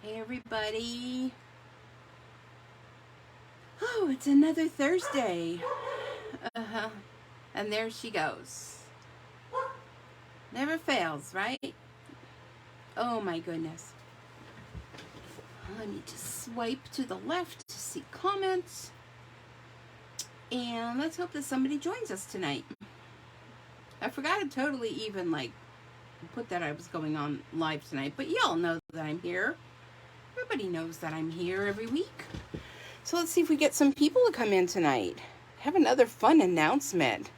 Hey everybody. Oh, it's another Thursday. And there she goes. Never fails, right? Oh my goodness. Let me just swipe to the left to see comments. And let's hope that somebody joins us tonight. I forgot to totally even put that I was going on live tonight, but y'all know that I'm here. Everybody knows that I'm here every week. So let's see if we get some people to come in tonight. Have another fun announcement.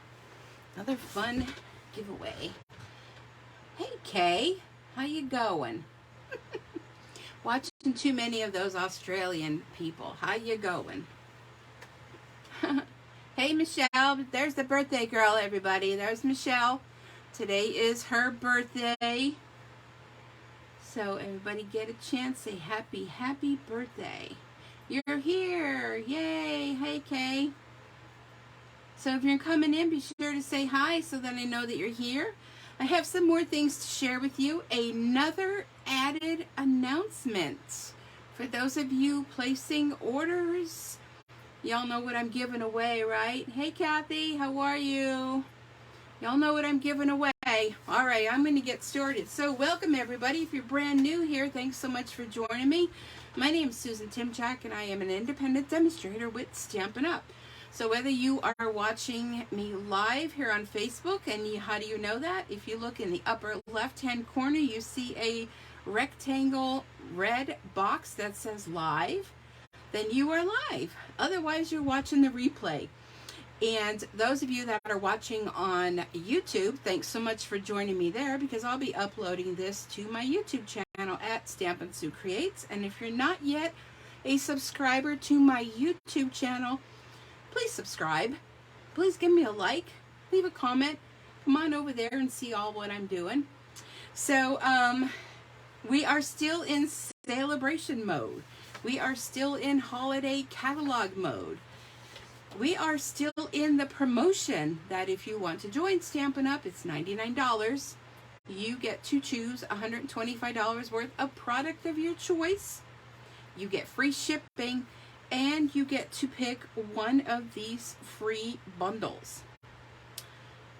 Another fun giveaway. Hey Kay, how you going? Watching too many of those Australian people. How you going? Hey Michelle, there's the birthday girl, everybody. There's Michelle. Today is her birthday. So everybody get a chance, say happy birthday. You're here, yay, hey Kay. So if you're coming in, be sure to say hi so that I know that you're here. I have some more things to share with you. Another added announcement. For those of you placing orders, y'all know what I'm giving away, right? Hey Kathy, how are you? Y'all know what I'm giving away. All right, I'm going to get started. So welcome everybody. If you're brand new here, thanks so much for joining me. My name is Susan Timchak and I am an independent demonstrator with Stampin' Up. So whether you are watching me live here on Facebook, and how do you know that? If you look in the upper left-hand corner, you see a rectangle red box that says live, then you are live. Otherwise, you're watching the replay. And those of you that are watching on YouTube, thanks so much for joining me there, because I'll be uploading this to my YouTube channel at StampinSueCreates. And if you're not yet a subscriber to my YouTube channel, please subscribe. Please give me a like, leave a comment. Come on over there and see all what I'm doing. So we are still in Sale-A-Bration mode. We are still in holiday catalog mode. We are still in the promotion that if you want to join Stampin' Up, it's $99. You get to choose $125 worth of product of your choice. You get free shipping, and you get to pick one of these free bundles.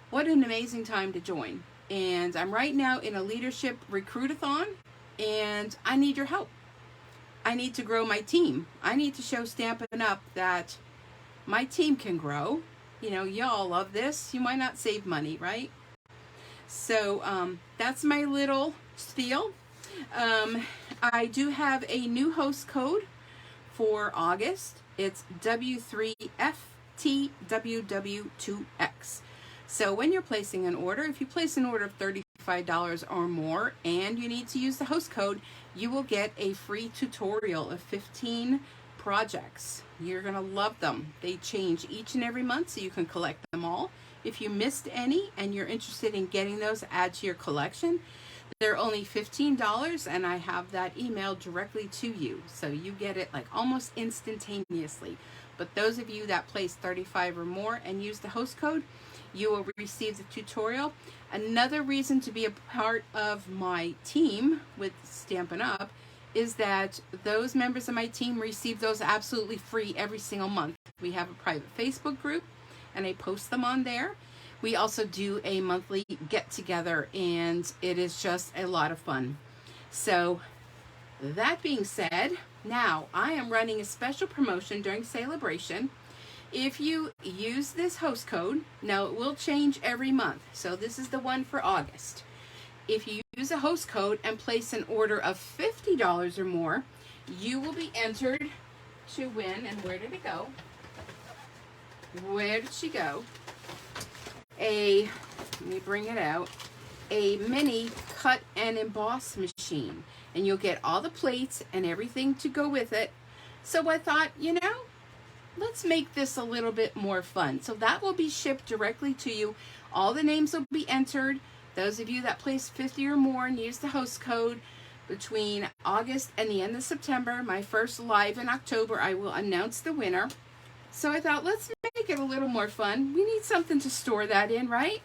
What an amazing time to join. And I'm right now in a leadership recruitathon, and I need your help. I need to grow my team. I need to show Stampin' Up that my team can grow. You know, y'all love this. You might not save money, right? So that's my little spiel. I do have a new host code for August. It's W3FTWW2X. So when you're placing an order, if you place an order of $35 or more and you need to use the host code, you will get a free tutorial of 15 projects. You're gonna love them. They change each and every month, so you can collect them all. If you missed any and you're interested in getting those, add to your collection. They're only $15, and I have that emailed directly to you, so you get it like almost instantaneously. But those of you that place 35 or more and use the host code, you will receive the tutorial. Another reason to be a part of my team with Stampin' Up is that those members of my team receive those absolutely free every single month. We have a private Facebook group, and I post them on there. We also do a monthly get-together, and it is just a lot of fun. So that being said, now I am running a special promotion during Sale-A-Bration. If you use this host code, now it will change every month, so this is the one for August. If you use a host code and place an order of $50 or more, you will be entered to win, and where did it go? Where did she go? Let me bring it out, a mini cut and emboss machine. And you'll get all the plates and everything to go with it. So I thought, you know, let's make this a little bit more fun. So that will be shipped directly to you. All the names will be entered. Those of you that place 50 or more and use the host code between August and the end of September, my first live in October, I will announce the winner. So I thought, let's make it a little more fun. We need something to store that in, right?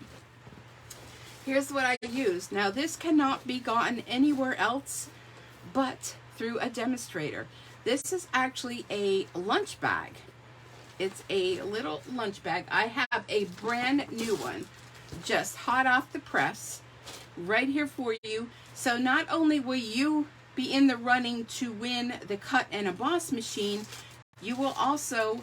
Here's what I used. Now, this cannot be gotten anywhere else but through a demonstrator. This is actually a lunch bag. It's a little lunch bag. I have a brand new one, just hot off the press, right here for you. So not only will you be in the running to win the cut and emboss machine, you will also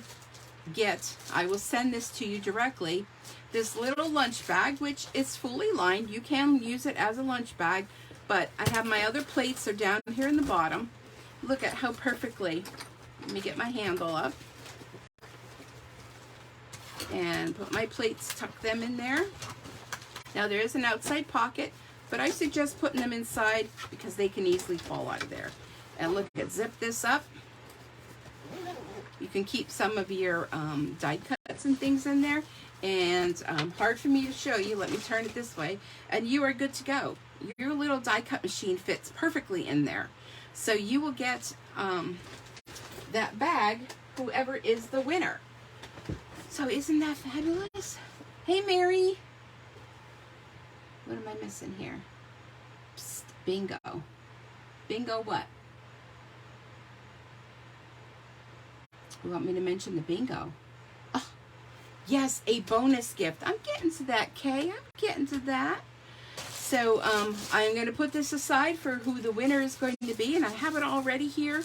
get, I will send this to you directly, this little lunch bag, which is fully lined. You can use it as a lunch bag, but I have my other plates are down here in the bottom. Look at how perfectly, let me get my handle up and put my plates, tuck them in there. Now there is an outside pocket, but I suggest putting them inside because they can easily fall out of there. And look at, zip this up. You can keep some of your die cuts and things in there. And hard for me to show you, let me turn it this way, and you are good to go. Your little die cut machine fits perfectly in there. So you will get that bag, whoever is the winner. So isn't that fabulous? Hey, Mary. What am I missing here? Psst, bingo. Bingo what? You want me to mention the bingo? Oh, yes, a bonus gift. I'm getting to that, Kay. I'm getting to that. So I'm going to put this aside for who the winner is going to be, and I have it already here.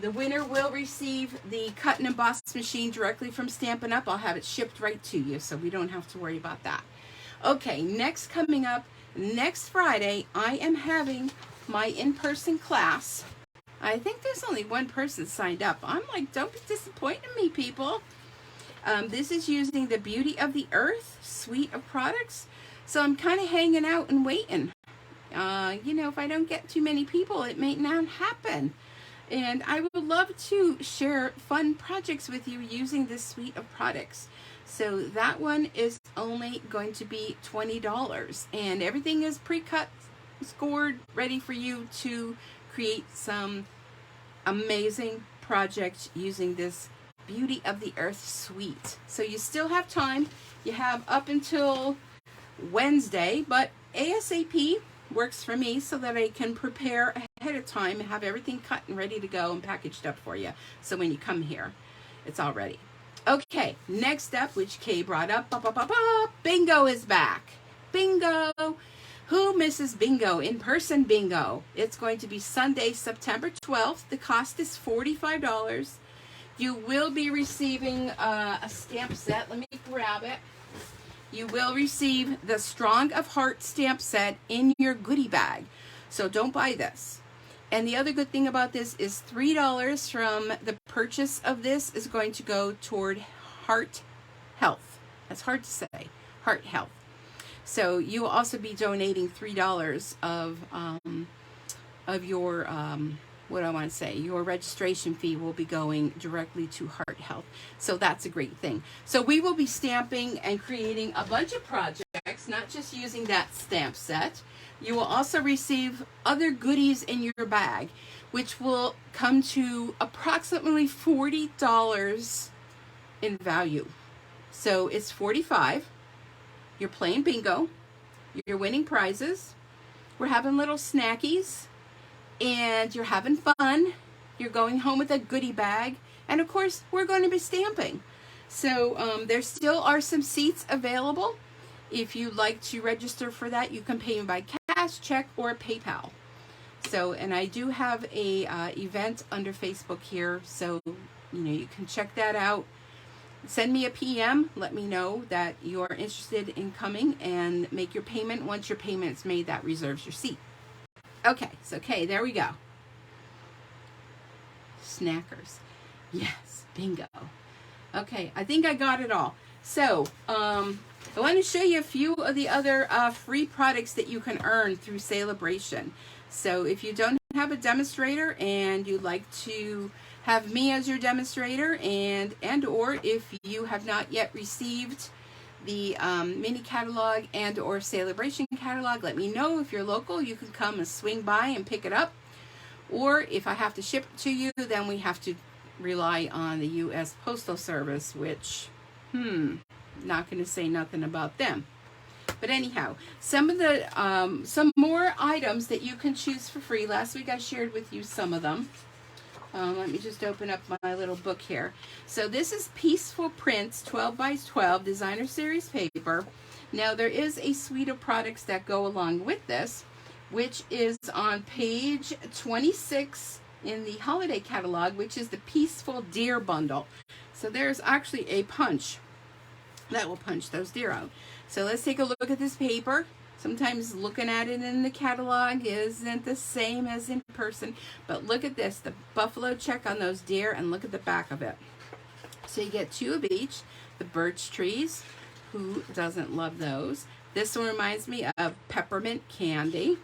The winner will receive the cut and emboss machine directly from Stampin' Up. I'll have it shipped right to you, so we don't have to worry about that. Okay, next coming up, next Friday, I am having my in-person class. I think there's only one person signed up. I'm like, don't be disappointed in me, people. This is using the Beauty of the Earth suite of products. So I'm kind of hanging out and waiting. You know, if I don't get too many people, it may not happen. And I would love to share fun projects with you using this suite of products. So that one is only going to be $20. And everything is pre-cut, scored, ready for you to create some amazing projects using this Beauty of the Earth suite. So you still have time. You have up until Wednesday, but ASAP works for me so that I can prepare ahead of time and have everything cut and ready to go and packaged up for you. So when you come here, it's all ready. Okay, next up, which Kay brought up, bingo is back. Bingo. Who misses bingo? In-person bingo. It's going to be Sunday, September 12th. The cost is $45. You will be receiving a stamp set. Let me grab it. You will receive the Strong of Heart stamp set in your goodie bag. So don't buy this. And the other good thing about this is $3 from the purchase of this is going to go toward heart health. That's hard to say. Heart health. So you will also be donating $3 of your what do I want to say? Your registration fee will be going directly to Heart Health. So that's a great thing. So we will be stamping and creating a bunch of projects, not just using that stamp set. You will also receive other goodies in your bag, which will come to approximately $40 in value. So it's $45. You're playing bingo. You're winning prizes. We're having little snackies. And you're having fun. You're going home with a goodie bag. And of course, we're going to be stamping. So there still are some seats available. If you'd like to register for that, you can pay me by cash, check, or PayPal. So, and I do have a event under Facebook here. So, you know, you can check that out. Send me a PM. Let me know that you are interested in coming and make your payment. Once your payment's made, that reserves your seat. Okay, so okay, there we go. Snackers. Yes, bingo. Okay, I think I got it all. So, I want to show you a few of the other free products that you can earn through Sale-A-Bration. So if you don't have a demonstrator and you'd like to have me as your demonstrator, and or if you have not yet received the mini catalog and or Sale-A-Bration catalog, let me know. If you're local, you can come and swing by and pick it up. Or if I have to ship it to you, then we have to rely on the U.S. Postal Service, which, not going to say nothing about them. But anyhow, some of the some more items that you can choose for free. Last week I shared with you some of them. Let me just open up my little book here. So this is Peaceful Prints 12 by 12 designer series paper. Now there is a suite of products that go along with this, which is on page 26 in the holiday catalog, which is the Peaceful Deer Bundle. So there's actually a punch that will punch those deer out. So let's take a look at this paper. Sometimes looking at it in the catalog isn't the same as in person, but look at this, the buffalo check on those deer, and look at the back of it. So you get 2 of each. The birch trees, who doesn't love those? This one reminds me of peppermint candy,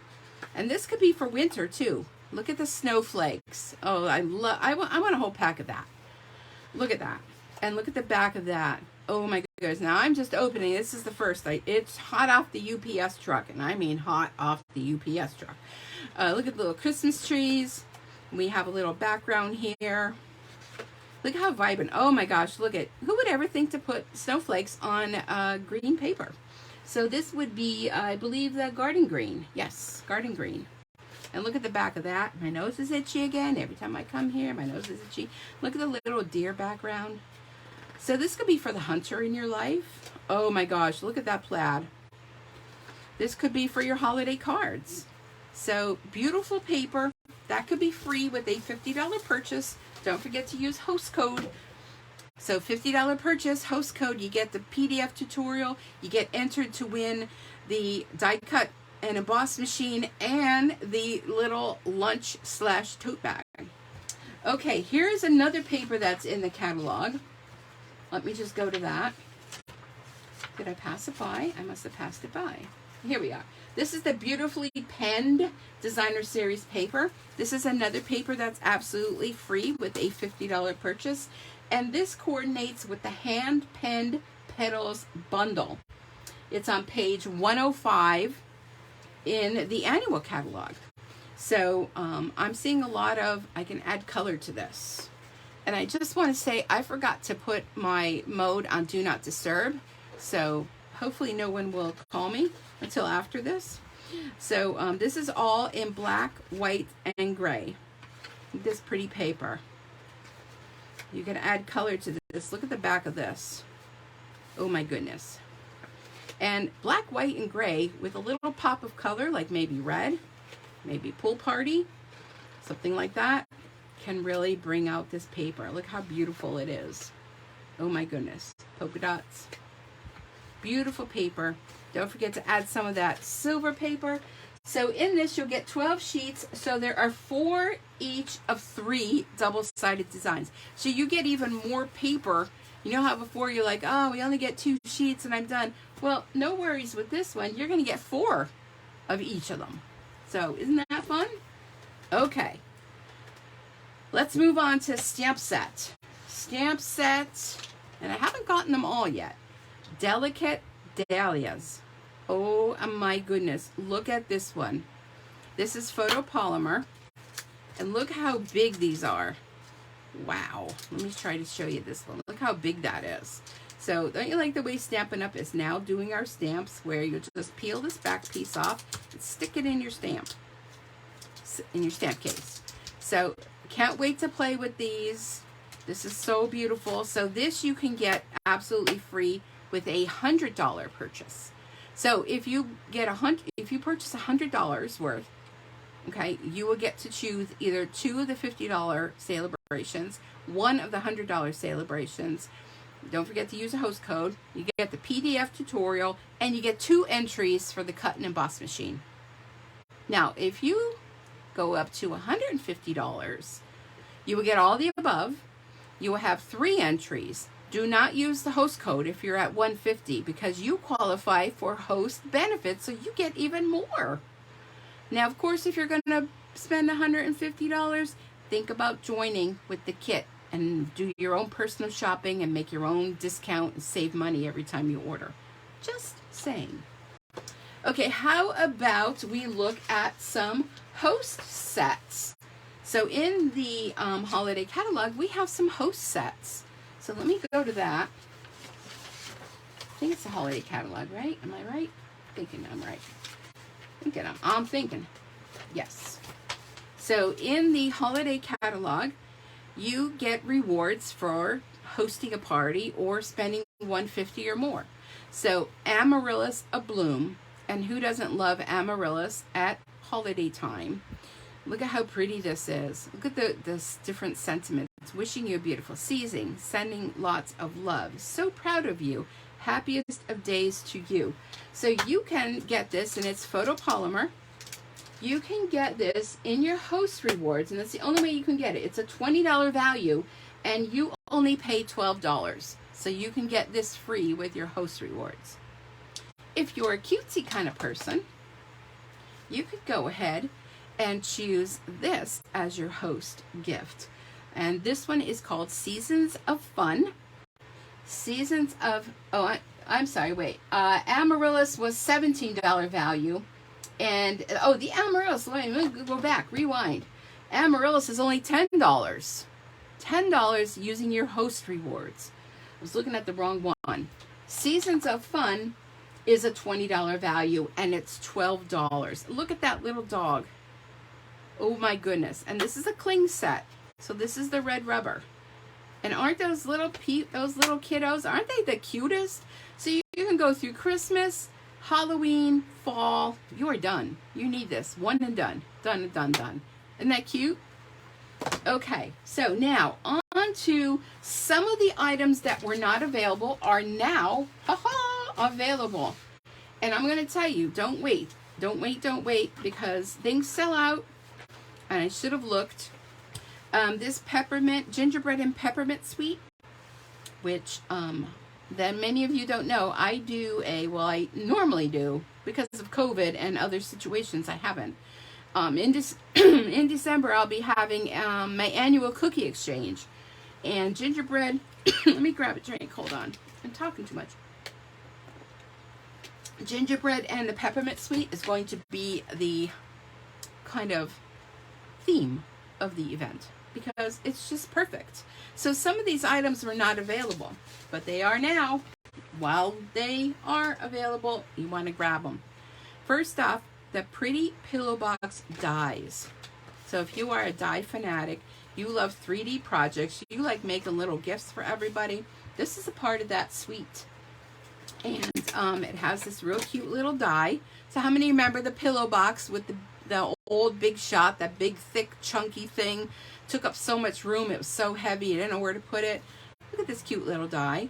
and this could be for winter too. Look at the snowflakes. Oh, I want a whole pack of that. Look at that, and look at the back of that. Oh my goodness, now I'm just opening, this is the first, it's hot off the UPS truck, and I mean hot off the UPS truck. Look at the little Christmas trees. We have a little background here. Look how vibrant, oh my gosh, look at, who would ever think to put snowflakes on green paper? So this would be, I believe, the garden green. Yes, garden green. And look at the back of that. My nose is itchy again. Every time I come here, my nose is itchy. Look at the little deer background. So this could be for the hunter in your life. Oh my gosh, look at that plaid. This could be for your holiday cards. So beautiful paper. That could be free with a $50 purchase. Don't forget to use host code. So $50 purchase, host code, you get the PDF tutorial, you get entered to win the die cut and emboss machine and the little lunch / tote bag. Okay, here's another paper that's in the catalog. Let me just go to that. Did I pass it by? I must have passed it by. Here we are. This is the beautifully penned designer series paper. This is another paper that's absolutely free with a $50 purchase. And this coordinates with the hand penned petals bundle. It's on page 105 in the annual catalog. So I'm seeing a lot of, I can add color to this. And I just want to say, I forgot to put my mode on Do Not Disturb. So hopefully no one will call me until after this. So this is all in black, white, and gray. This pretty paper. You can add color to this. Look at the back of this. Oh my goodness. And black, white, and gray with a little pop of color, like maybe red, maybe pool party, something like that, can really bring out this paper. Look how beautiful it is. Oh my goodness. Polka dots. Beautiful paper. Don't forget to add some of that silver paper. So in this, you'll get 12 sheets. So there are 4 each of 3 double-sided designs. So you get even more paper. You know how before you're like, oh, we only get 2 sheets and I'm done. Well, no worries with this one. You're going to get 4 of each of them. So isn't that fun? Okay. Let's move on to stamp set. Stamp set, and I haven't gotten them all yet. Delicate Dahlias. Oh my goodness, look at this one. This is photopolymer, and look how big these are. Wow, let me try to show you this one. Look how big that is. So don't you like the way Stampin' Up! Is now doing our stamps, where you just peel this back piece off and stick it in your stamp case. So can't wait to play with these. This is so beautiful. So this you can get absolutely free with a $100 purchase. So if you purchase $100 worth, okay, you will get to choose either 2 of the $50 Sale-A-Brations, 1 of the $100 Sale-A-Brations. Don't forget to use a host code. You get the PDF tutorial, and you get 2 entries for the cut and emboss machine. Now, if you go up to $150, you will get all the above. You will have 3 entries. Do not use the host code if you're at $150 because you qualify for host benefits, so you get even more. Now, of course, if you're going to spend $150, think about joining with the kit and do your own personal shopping and make your own discount and save money every time you order. Just saying. Okay, how about we look at some host sets? So in the holiday catalog, we have some host sets. So let me go to that. I think it's the holiday catalog, right? Am I right? Thinking I'm right. I'm thinking. Yes. So in the holiday catalog, you get rewards for hosting a party or spending $150 or more. So Amaryllis Abloom, and who doesn't love amaryllis at holiday time? Look at how pretty this is. Look at this different sentiments. Wishing you a beautiful season, sending lots of love. So proud of you. Happiest of days to you. So you can get this, and it's photopolymer. You can get this in your host rewards, and that's the only way you can get it. It's a $20 value, and you only pay $12. So you can get this free with your host rewards. If you're a cutesy kind of person, you could go ahead and choose this as your host gift. And this one is called Seasons of Fun. Seasons of, I'm sorry, wait. Amaryllis was $17 value. And, the Amaryllis, let me go back, rewind. Amaryllis is only $10. $10 using your host rewards. I was looking at the wrong one. Seasons of Fun is a $20 value, and it's $12. Look at that little dog. Oh my goodness. And this is a cling set. So this is the red rubber. And aren't those little kiddos, aren't they the cutest? So you can go through Christmas, Halloween, fall. You are done. You need this. One and done. Done and done, done. Isn't that cute? Okay, so now on to some of the items that were not available are now available. And I'm going to tell you, don't wait. Don't wait, because things sell out. And I should have looked. This peppermint, gingerbread and peppermint sweet, which that many of you don't know, I normally do, because of COVID and other situations I haven't. In December, I'll be having my annual cookie exchange. And gingerbread, let me grab a drink, hold on. I'm talking too much. Gingerbread and the peppermint sweet is going to be the kind of theme of the event, because it's just perfect. So some of these items were not available, but they are now. While they are available, you want to grab them. First off, the pretty pillow box dies. So if you are a die fanatic, you love 3D projects, you like making little gifts for everybody, this is a part of that suite. And it has this real cute little die. So how many remember the pillow box with the old Big Shot, that big thick chunky thing? Took up so much room, it was so heavy, you didn't know where to put it. Look at this cute little die.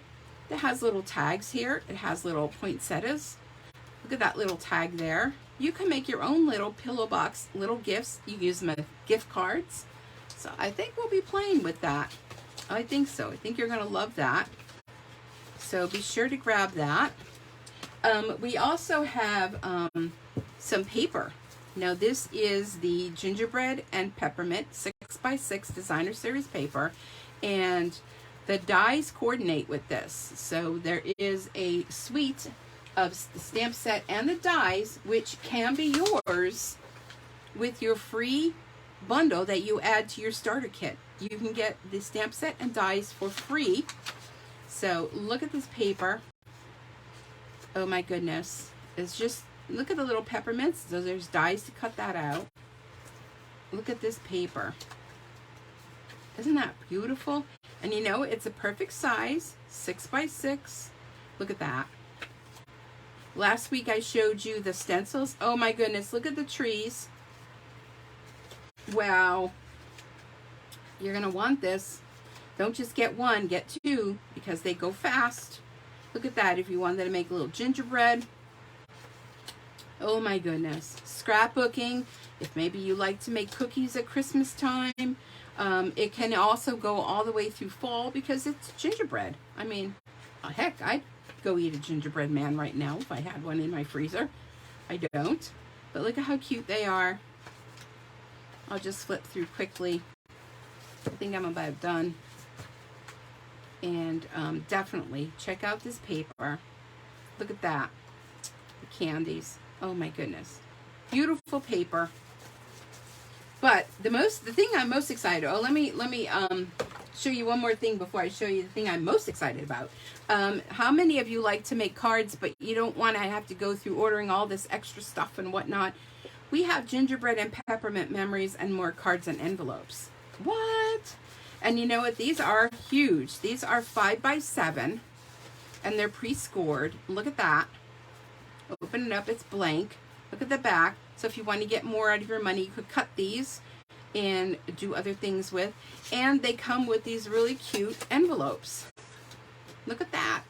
It has little tags here. It has little poinsettias. Look at that little tag there. You can make your own little pillow box, little gifts. You use them as gift cards. So I think we'll be playing with that. I think so. I think you're going to love that. So be sure to grab that. We also have some paper. Now this is the gingerbread and peppermint 6x6 designer series paper, and the dies coordinate with this. So there is a suite of the stamp set and the dies, which can be yours with your free bundle that you add to your starter kit. You can get the stamp set and dies for free. So look at this paper. Oh my goodness. It's just, look at the little peppermints. So there's dies to cut that out. Look at this paper. Isn't that beautiful? And you know, it's a perfect size, 6x6. Look at that. Last week I showed you the stencils. Oh my goodness, look at the trees. Wow. You're going to want this. Don't just get one, get two, because they go fast. Look at that if you wanted to make a little gingerbread. Oh my goodness. Scrapbooking, if maybe you like to make cookies at Christmas time. It can also go all the way through fall because it's gingerbread. I mean, heck, I'd go eat a gingerbread man right now if I had one in my freezer. I don't. But look at how cute they are. I'll just flip through quickly. I think I'm about done. And definitely check out this paper. Look at that. The candies. Oh my goodness. Beautiful paper. But the thing I'm most excited, let me show you one more thing before I show you the thing I'm most excited about. How many of you like to make cards, but you don't want to have to go through ordering all this extra stuff and whatnot? We have gingerbread and peppermint memories and more cards and envelopes. What? And you know what? These are huge. These are 5x7, and they're pre-scored. Look at that. Open it up. It's blank. Look at the back. So if you want to get more out of your money, you could cut these and do other things with. And they come with these really cute envelopes. Look at that.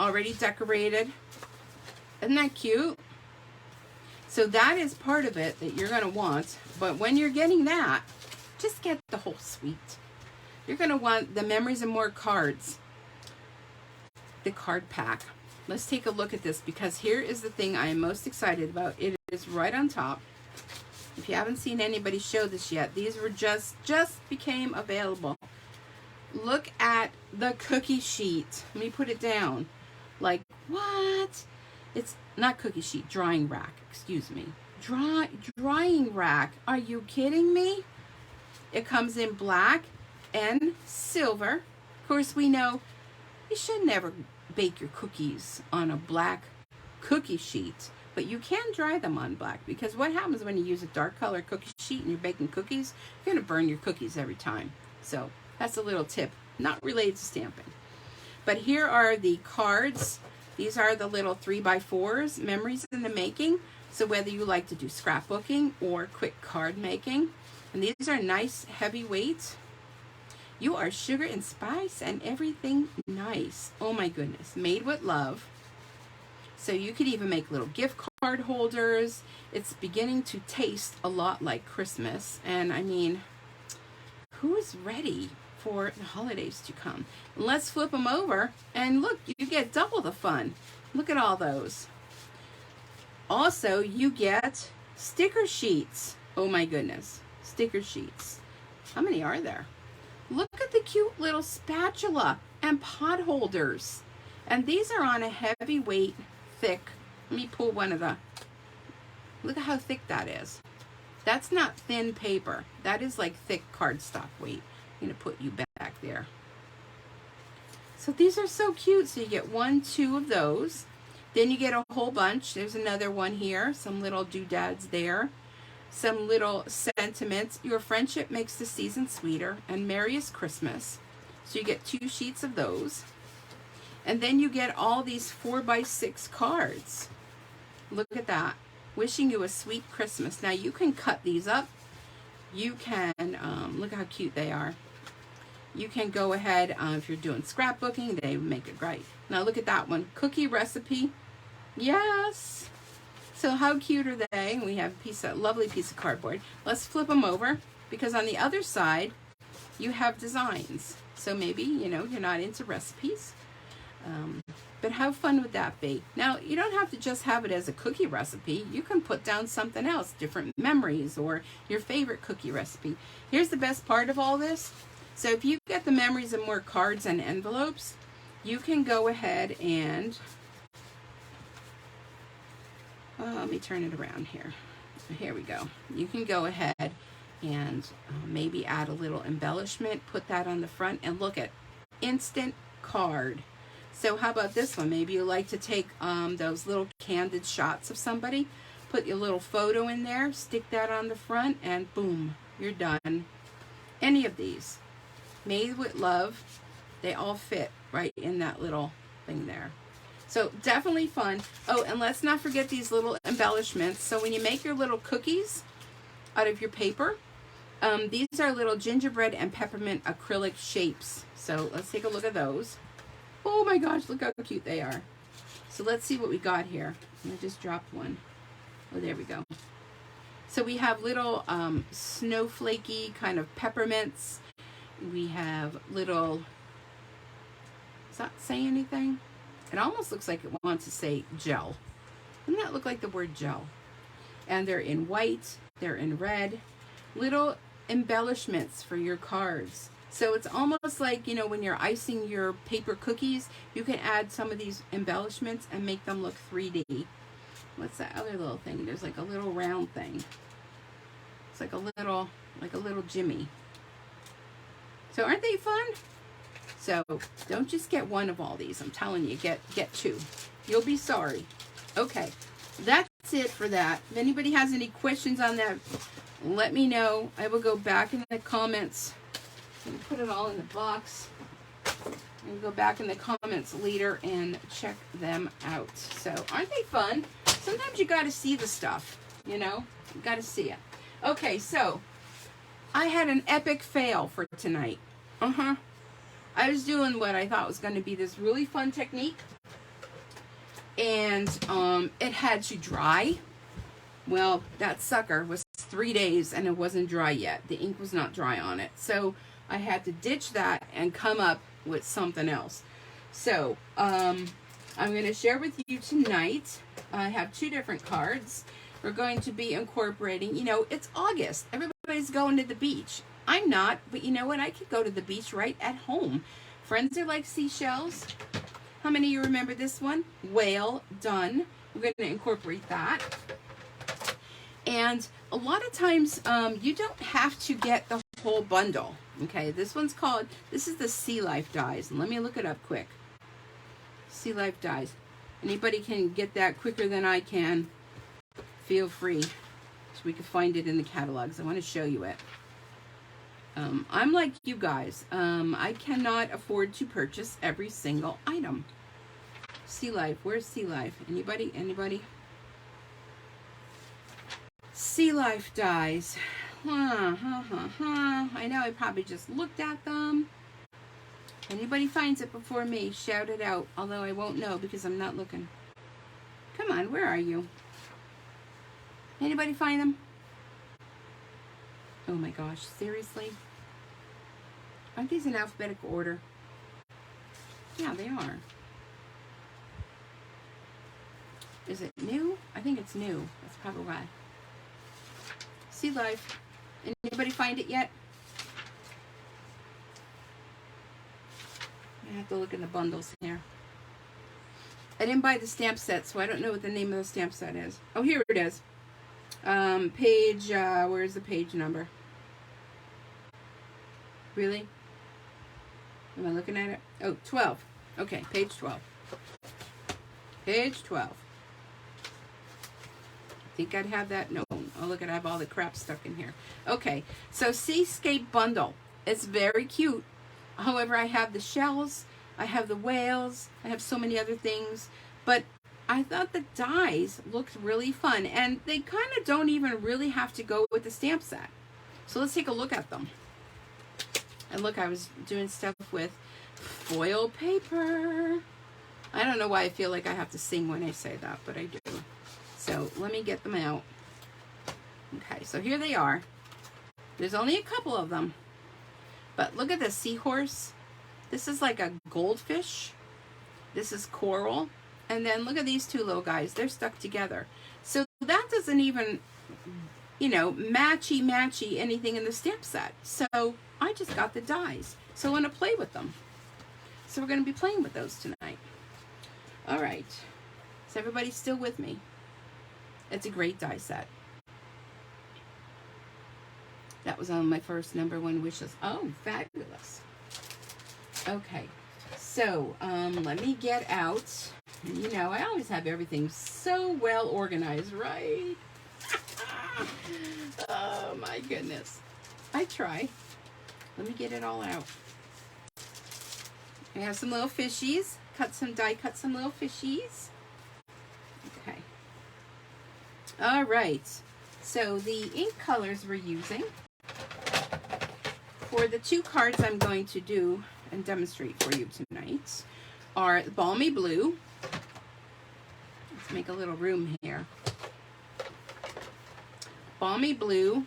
Already decorated. Isn't that cute? So that is part of it that you're going to want. But when you're getting that, just get the whole suite. You're going to want the Memories and More cards. The card pack. Let's take a look at this, because here is the thing I am most excited about. It is right on top. If you haven't seen anybody show this yet, these were just became available. Look at the cookie sheet. Let me put it down. Like, what? It's not cookie sheet, drying rack. Excuse me. Drying rack. Are you kidding me? It comes in black and silver. Of course, we know you should never bake your cookies on a black cookie sheet, but you can dry them on black, because what happens when you use a dark color cookie sheet and you're baking cookies, you're going to burn your cookies every time. So that's a little tip, not related to stamping. But here are the cards. These are the little 3x4s, memories in the making. So whether you like to do scrapbooking or quick card making, and these are nice heavyweight. You are sugar and spice and everything nice. Oh my goodness, made with love. So you could even make little gift card holders. It's beginning to taste a lot like Christmas. And I mean, who's ready for the holidays to come? And let's flip them over and look, you get double the fun. Look at all those. Also, you get sticker sheets. Oh my goodness, sticker sheets. How many are there? Look at the cute little spatula and pot holders. And these are on a heavyweight, thick. Let me pull one of the, look at how thick that is. That's not thin paper. That is like thick cardstock weight. I'm going to put you back there. So these are so cute. So you get 1, 2 of those. Then you get a whole bunch. There's another one here. Some little doodads there. Some little sentiments. Your friendship makes the season sweeter, and merriest Christmas. So you get 2 sheets of those. And then you get all these 4x6 cards. Look at that. Wishing you a sweet Christmas. Now you can cut these up. You can, look how cute they are. You can go ahead, if you're doing scrapbooking, they make it great. Now look at that one. Cookie recipe. Yes. So how cute are they? We have a lovely piece of cardboard. Let's flip them over, because on the other side, you have designs. So maybe, you know, you're not into recipes. But how fun would that be? Now, you don't have to just have it as a cookie recipe. You can put down something else, different memories or your favorite cookie recipe. Here's the best part of all this. So if you get the Memories and More cards and envelopes, you can go ahead and, let me turn it around here. Here we go. You can go ahead and maybe add a little embellishment, put that on the front, and look at instant card. So how about this one? Maybe you like to take those little candid shots of somebody, put your little photo in there, stick that on the front, and boom, you're done. Any of these, made with love, they all fit right in that little thing there. So definitely fun. Oh, and let's not forget these little embellishments. So when you make your little cookies out of your paper, these are little gingerbread and peppermint acrylic shapes. So let's take a look at those. Oh my gosh, look how cute they are. So let's see what we got here. I just dropped one. Oh, there we go. So we have little snowflakey kind of peppermints. We have little, does that say anything? It almost looks like it wants to say gel. Doesn't that look like the word gel? And they're in white, they're in red. Little embellishments for your cards. So it's almost like, you know, when you're icing your paper cookies, you can add some of these embellishments and make them look 3D. What's that other little thing? There's like a little round thing. It's like a little Jimmy. So aren't they fun? So don't just get one of all these. I'm telling you, get two. You'll be sorry. Okay, that's it for that. If anybody has any questions on that, let me know. I will go back in the comments and put it all in the box. And go back in the comments later and check them out. So aren't they fun? Sometimes you got to see the stuff, you know? You got to see it. Okay, so I had an epic fail for tonight. I was doing what I thought was going to be this really fun technique. And it had to dry. Well, that sucker was 3 days and it wasn't dry yet. The ink was not dry on it. So I had to ditch that and come up with something else. So I'm going to share with you tonight. I have 2 different cards. We're going to be incorporating, you know, it's August. Everybody's going to the beach. I'm not, but you know what? I could go to the beach right at home. Friends are like seashells. How many of you remember this one? Whale, done. We're going to incorporate that. And a lot of times you don't have to get the whole bundle. Okay, this one's called, this is the Sea Life dies. And let me look it up quick. Sea Life dies. Anybody can get that quicker than I can, feel free. So we can find it in the catalogs. I want to show you it. I'm like you guys. I cannot afford to purchase every single item. Sea Life, where's Sea Life? Anybody? Anybody? Sea Life dies. I know I probably just looked at them. Anybody finds it before me, shout it out. Although I won't know because I'm not looking. Come on, where are you? Anybody find them? Oh my gosh, seriously? Aren't these in alphabetical order? Yeah, they are. Is it new? I think it's new. That's probably why. Sea Life. Anybody find it yet? I have to look in the bundles here. I didn't buy the stamp set, so I don't know what the name of the stamp set is. Oh, here it is. Page, where's the page number? Really? Am I looking at it? Oh, 12. Okay, page 12. Page 12. Think I'd have that? No. Oh, look at, I have all the crap stuck in here. Okay, so Seascape Bundle. It's very cute. However, I have the shells, I have the whales, I have so many other things, but I thought the dies looked really fun, and they kind of don't even really have to go with the stamp set. So let's take a look at them. And look, I was doing stuff with foil paper. I don't know why I feel like I have to sing when I say that, but I do. So let me get them out. Okay, so here they are. There's only a couple of them. But look at the seahorse. This is like a goldfish. This is coral. And then look at these 2 little guys. They're stuck together. So that doesn't even, you know, matchy anything in the stamp set. So I just got the dies. So I want to play with them. So we're going to be playing with those tonight. All right. Is everybody still with me? It's a great die set. That was on my first #1 wishes. Oh, fabulous. Okay, so let me get out. You know, I always have everything so well organized, right? Oh my goodness. I try. Let me get it all out. I have some little fishies. Cut some little fishies. Okay. All right. So the ink colors we're using for the 2 cards I'm going to do and demonstrate for you tonight are Balmy Blue. Let's make a little room here. Balmy Blue.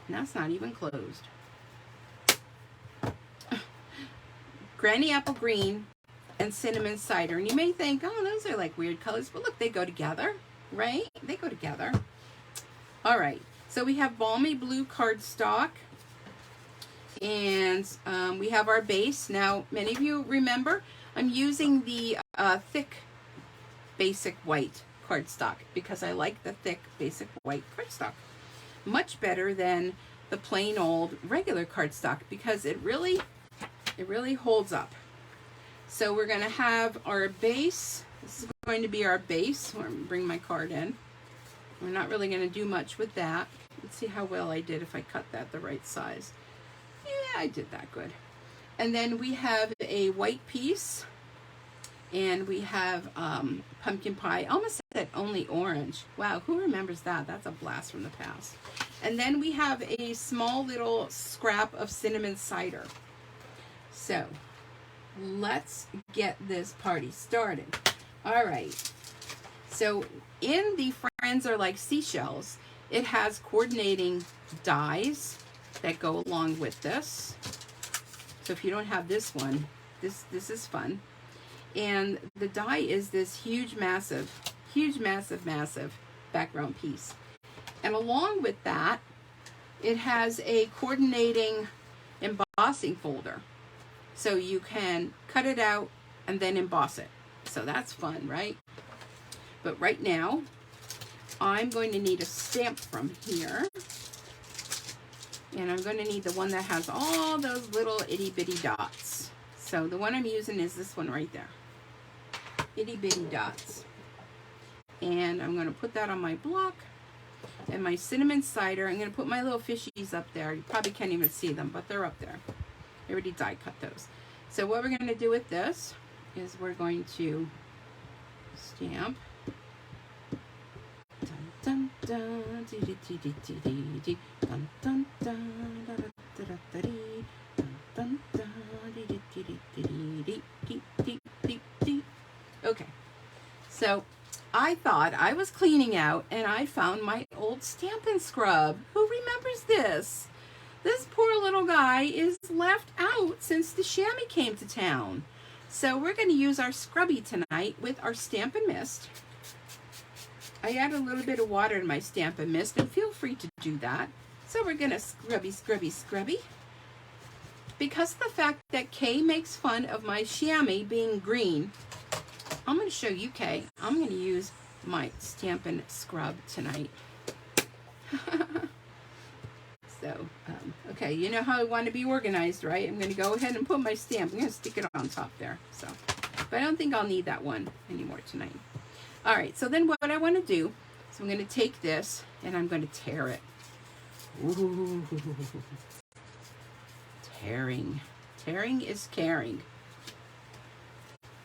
And that's not even closed. Granny Apple Green and Cinnamon Cider. And you may think, oh, those are like weird colors. But look, they go together, right? They go together. All right. So we have Balmy Blue cardstock. And we have our base. Now, many of you remember, I'm using the thick basic white cardstock because I like the thick basic white cardstock much better than the plain old regular cardstock because it really holds up. So we're going to have our base. This is going to be our base. I'm going to bring my card in. We're not really going to do much with that. Let's see how well I did if I cut that the right size. Yeah, I did that good. And then we have a white piece, and we have pumpkin pie. I almost said only orange. Wow, who remembers that? That's a blast from the past. And then we have a small little scrap of cinnamon cider. So let's get this party started. All right. So in the Friends Are Like Seashells, it has coordinating dies that go along with this. So if you don't have this one, this is fun. And the die is this huge, massive background piece. And along with that, it has a coordinating embossing folder. So you can cut it out and then emboss it. So that's fun, right? But right now, I'm going to need a stamp from here. And I'm going to need the one that has all those little itty bitty dots. So the one I'm using is this one right there. Itty bitty dots. And I'm going to put that on my block. And my cinnamon cider, I'm going to put my little fishies up there. You probably can't even see them, but they're up there. I already die cut those. So what we're going to do with this is we're going to stamp. Dun, dun, dun, dee, dee, dee, dee, dee, dee, dun, dun, dun, da, da, da, da, da, dee, dun, dun, dun, dee, dee, dee, dee, dee, dee, dee, dee, dee. Okay, so I thought I was cleaning out and I found my old Stampin' scrub. Who remembers this? This poor little guy is left out since the chamois came to town. So we're going to use our scrubby tonight with our Stampin' Mist. I add a little bit of water in my Stampin' Mist, and feel free to do that. So we're going to scrubby, scrubby, scrubby. Because of the fact that Kay makes fun of my chamois being green, I'm going to show you, Kay. I'm going to use my Stampin' scrub tonight. So, okay, you know how I want to be organized, right? I'm going to go ahead and put my stamp. I'm going to stick it on top there. So, but I don't think I'll need that one anymore tonight. All right, so then what I want to do is I'm going to take this and I'm going to tear it. Ooh, tearing. Tearing is caring.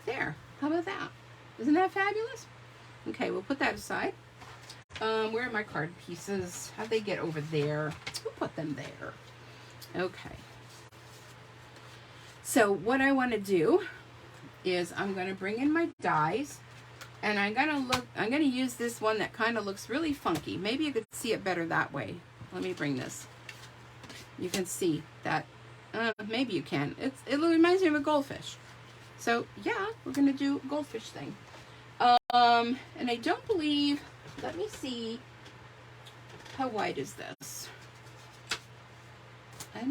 There, how about that? Isn't that fabulous? Okay, we'll put that aside. Where are my card pieces? How'd they get over there? Who put them there? Okay. So what I want to do is I'm going to bring in my dies, and I'm going to use this one that kind of looks really funky. Maybe you could see it better that way. Let me bring this. You can see that. Maybe you can. It reminds me of a goldfish. So yeah, we're going to do a goldfish thing. And I don't believe, let me see, how wide is this? I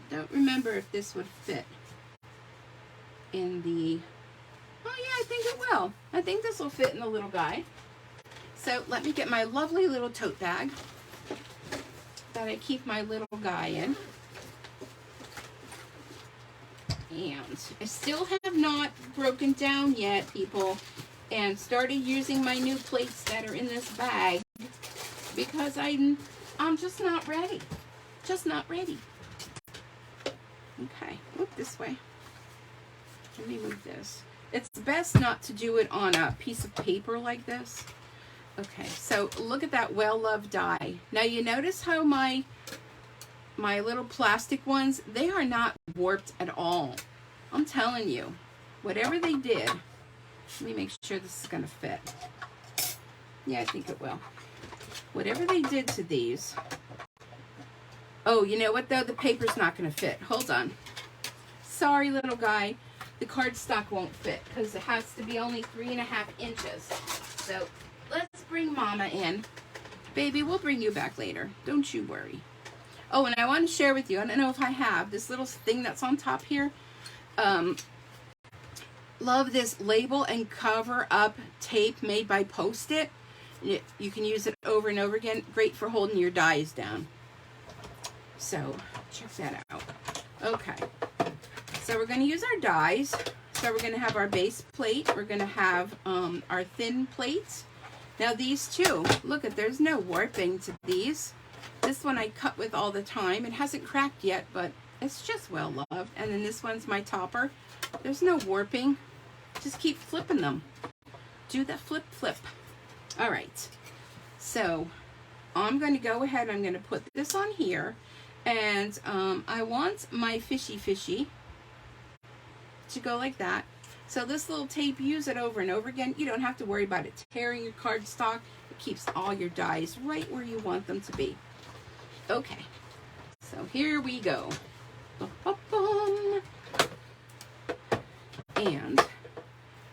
don't remember if this would fit in the, oh yeah, I think it will. I think this will fit in the little guy. So let me get my lovely little tote bag that I keep my little guy in. And I still have not broken down yet, people, and started using my new plates that are in this bag because I'm just not ready. Just not ready. Okay, look this way. Let me move this. It's best not to do it on a piece of paper like this. Okay, so look at that well-loved die. Now you notice how my little plastic ones, they are not warped at all. I'm telling you, whatever they did, let me make sure this is going to fit. Yeah, I think it will. Whatever they did to these. Oh, you know what though? The paper's not going to fit. Hold on. Sorry, little guy. The cardstock won't fit because it has to be only 3.5 inches. So let's bring Mama in. Baby, we'll bring you back later. Don't you worry. Oh, and I want to share with you, I don't know if I have, this little thing that's on top here. Love this label and cover up tape made by Post-it. You can use it over and over again. Great for holding your dies down. So check that out. Okay, so we're going to use our dies. So we're going to have our base plate. We're going to have our thin plates. Now these two, look at, there's no warping to these. This one I cut with all the time. It hasn't cracked yet, but it's just well loved. And then this one's my topper. There's no warping. Just keep flipping them. Do the flip flip. All right. So I'm going to go ahead. I'm going to put this on here. And I want my fishy to go like that. So this little tape, use it over and over again. You don't have to worry about it tearing your cardstock. It keeps all your dies right where you want them to be. Okay, so here we go. And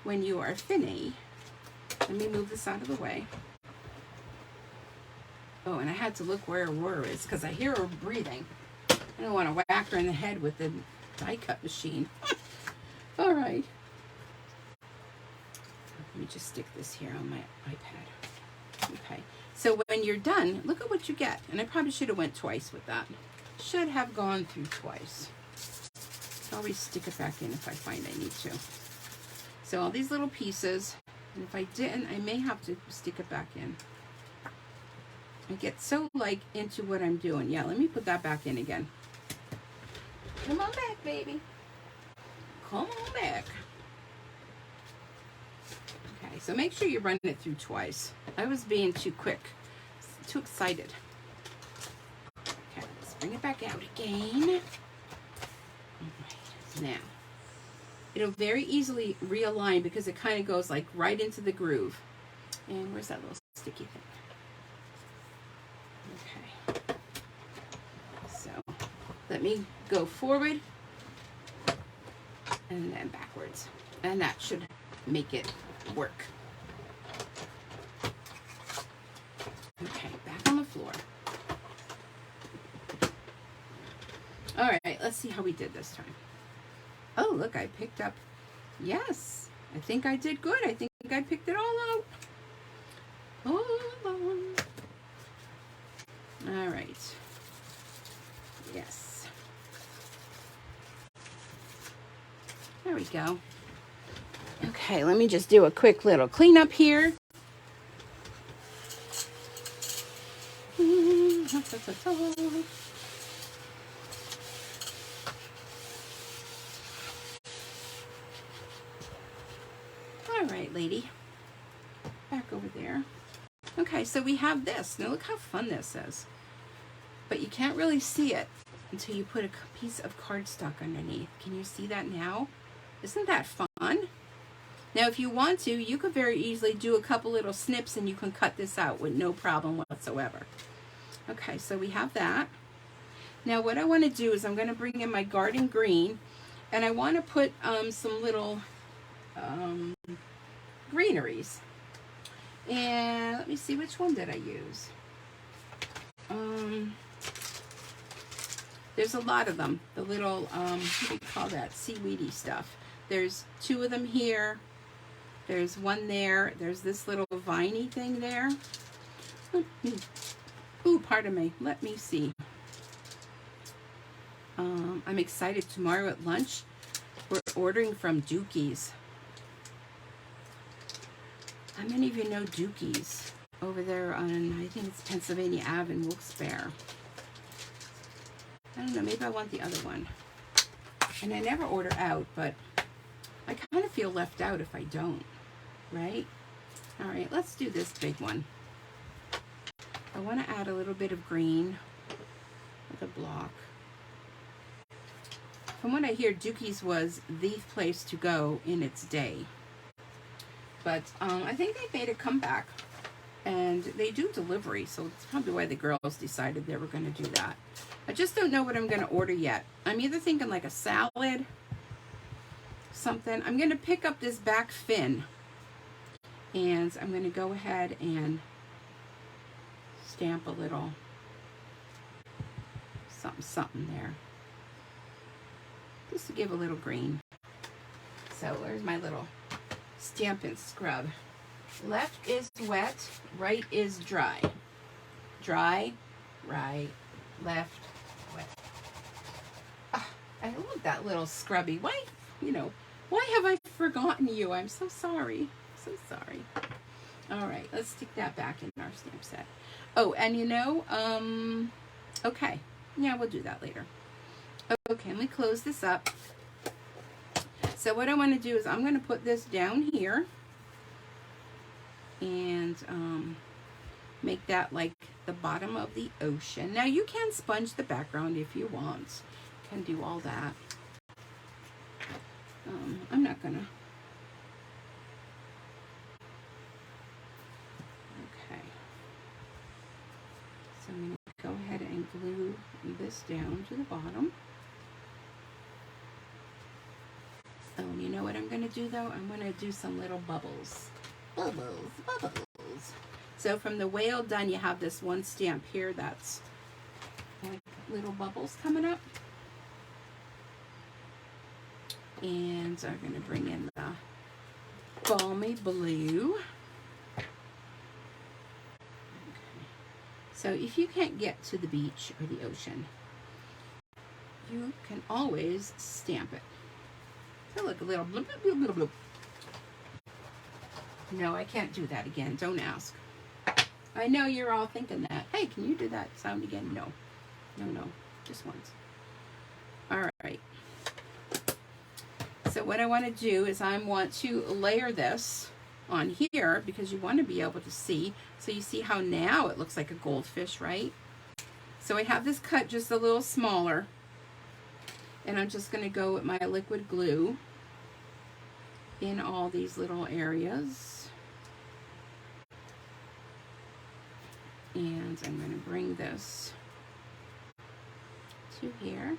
when you are finished, let me move this out of the way. Oh, and I had to look where Aurora is because I hear her breathing. I don't want to whack her in the head with the die cut machine. All right. Let me just stick this here on my iPad. Okay, so when you're done, look at what you get. And I probably should have went twice with that. Should have gone through twice. I'll always stick it back in if I find I need to. So all these little pieces, and if I didn't, I may have to stick it back in. I get so like into what I'm doing. Yeah, let me put that back in again. Come on back, baby. Come on back. Okay, so make sure you run it through twice. I was being too quick, too excited. Okay, let's bring it back out again. All right, now, it'll very easily realign because it kind of goes like right into the groove. And where's that little sticky thing? Okay, so let me go forward and then backwards, and that should make it work. Okay, back on the floor. All right, let's see how we did this time. Oh, look, I picked up. Yes, I think I did good. I think I picked it all out. Hold on. All right. Yes. There we go. Okay, let me just do a quick little cleanup here. All right, lady. Back over there. Okay, so we have this. Now look how fun this is. But you can't really see it until you put a piece of cardstock underneath. Can you see that now? Isn't that fun? Now, if you want to, you could very easily do a couple little snips and you can cut this out with no problem whatsoever. Okay, so we have that. Now, what I want to do is I'm going to bring in my garden green, and I want to put some little greeneries. And let me see, which one did I use? There's a lot of them. The little, what do you call that? Seaweedy stuff. There's 2 of them here. There's one there. There's this little viney thing there. Ooh, pardon me. Let me see. I'm excited. Tomorrow at lunch, we're ordering from Dookies. How many of you know Dookies? Over there on, I think it's Pennsylvania Ave in Wilkes-Barre. I don't know, maybe I want the other one. And I never order out, but I kind of feel left out if I don't, right? All right, let's do this big one. I want to add a little bit of green with a block. From what I hear, Dookies was the place to go in its day. But I think they made a comeback. And they do delivery, so it's probably why the girls decided they were going to do that. I just don't know what I'm going to order yet. I'm either thinking like a salad, something. I'm going to pick up this back fin. And I'm going to go ahead and stamp a little something there. Just to give a little green. So there's my little Stampin' scrub. Left is wet, right is dry. Dry, right, left, into it. I love that little scrubby. Why, you know, why have I forgotten you? I'm so sorry. So sorry. All right, let's stick that back in our stamp set. Oh, and you know, okay. Yeah, we'll do that later. Okay, let me close this up. So what I want to do is I'm going to put this down here and make that like the bottom of the ocean. Now you can sponge the background if you want. You can do all that. I'm not gonna. Okay. So I'm gonna go ahead and glue this down to the bottom. Oh, you know what I'm gonna do though? I'm gonna do some little bubbles. Bubbles, bubbles. So from the whale done, you have this one stamp here that's like little bubbles coming up. And I'm going to bring in the balmy blue. Okay. So if you can't get to the beach or the ocean, you can always stamp it. So look, a little bloop, bloop, bloop, bloop, bloop. No, I can't do that again. Don't ask. I know you're all thinking that. Hey, can you do that sound again? No. No, no. Just once. All right. So what I want to do is I want to layer this on here because you want to be able to see. So you see how now it looks like a goldfish, right? So I have this cut just a little smaller. And I'm just going to go with my liquid glue in all these little areas. And I'm going to bring this to here.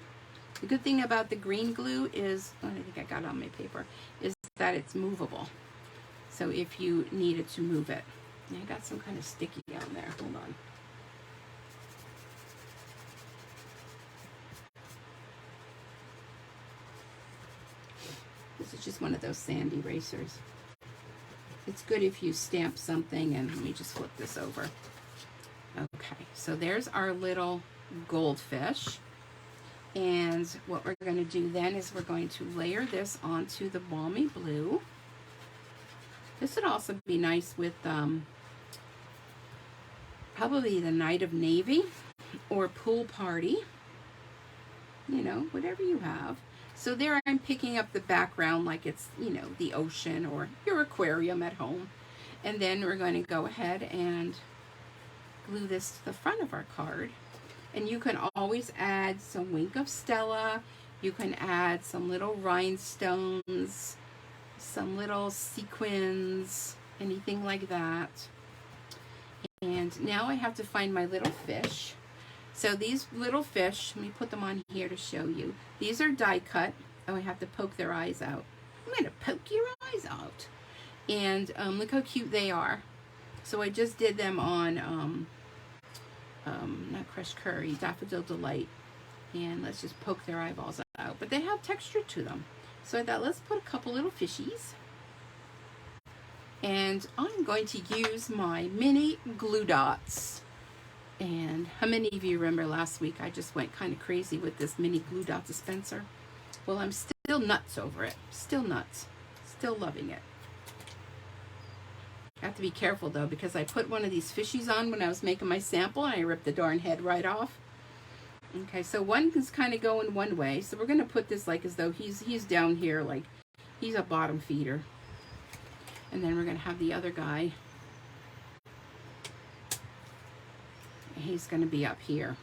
The good thing about the green glue is, oh, I think I got it on my paper, is that it's movable. So if you needed to move it. I got some kind of sticky down there. Hold on. This is just one of those sand erasers. It's good if you stamp something, and let me just flip this over. Okay, so there's our little goldfish. And what we're going to do then is we're going to layer this onto the balmy blue. This would also be nice with probably the Night of Navy or pool party. You know, whatever you have. So there I'm picking up the background like it's, you know, the ocean or your aquarium at home. And then we're going to go ahead and glue this to the front of our card. And you can always add some Wink of Stella. You can add some little rhinestones, some little sequins, anything like that. And now I have to find my little fish. So these little fish, let me put them on here to show you. These are die cut. Oh, I have to poke their eyes out. I'm going to poke your eyes out. And look how cute they are. So I just did them on not Crushed Curry, Daffodil Delight. And let's just poke their eyeballs out. But they have texture to them. So I thought, let's put a couple little fishies. And I'm going to use my mini glue dots. And how many of you remember last week I just went kind of crazy with this mini glue dot dispenser? Well, I'm still nuts over it. Still nuts. Still loving it. I have to be careful though, because I put one of these fishies on when I was making my sample and I ripped the darn head right off. Okay, so one is kind of going one way. So we're going to put this like as though he's down here, like he's a bottom feeder. And then we're going to have the other guy. He's going to be up here.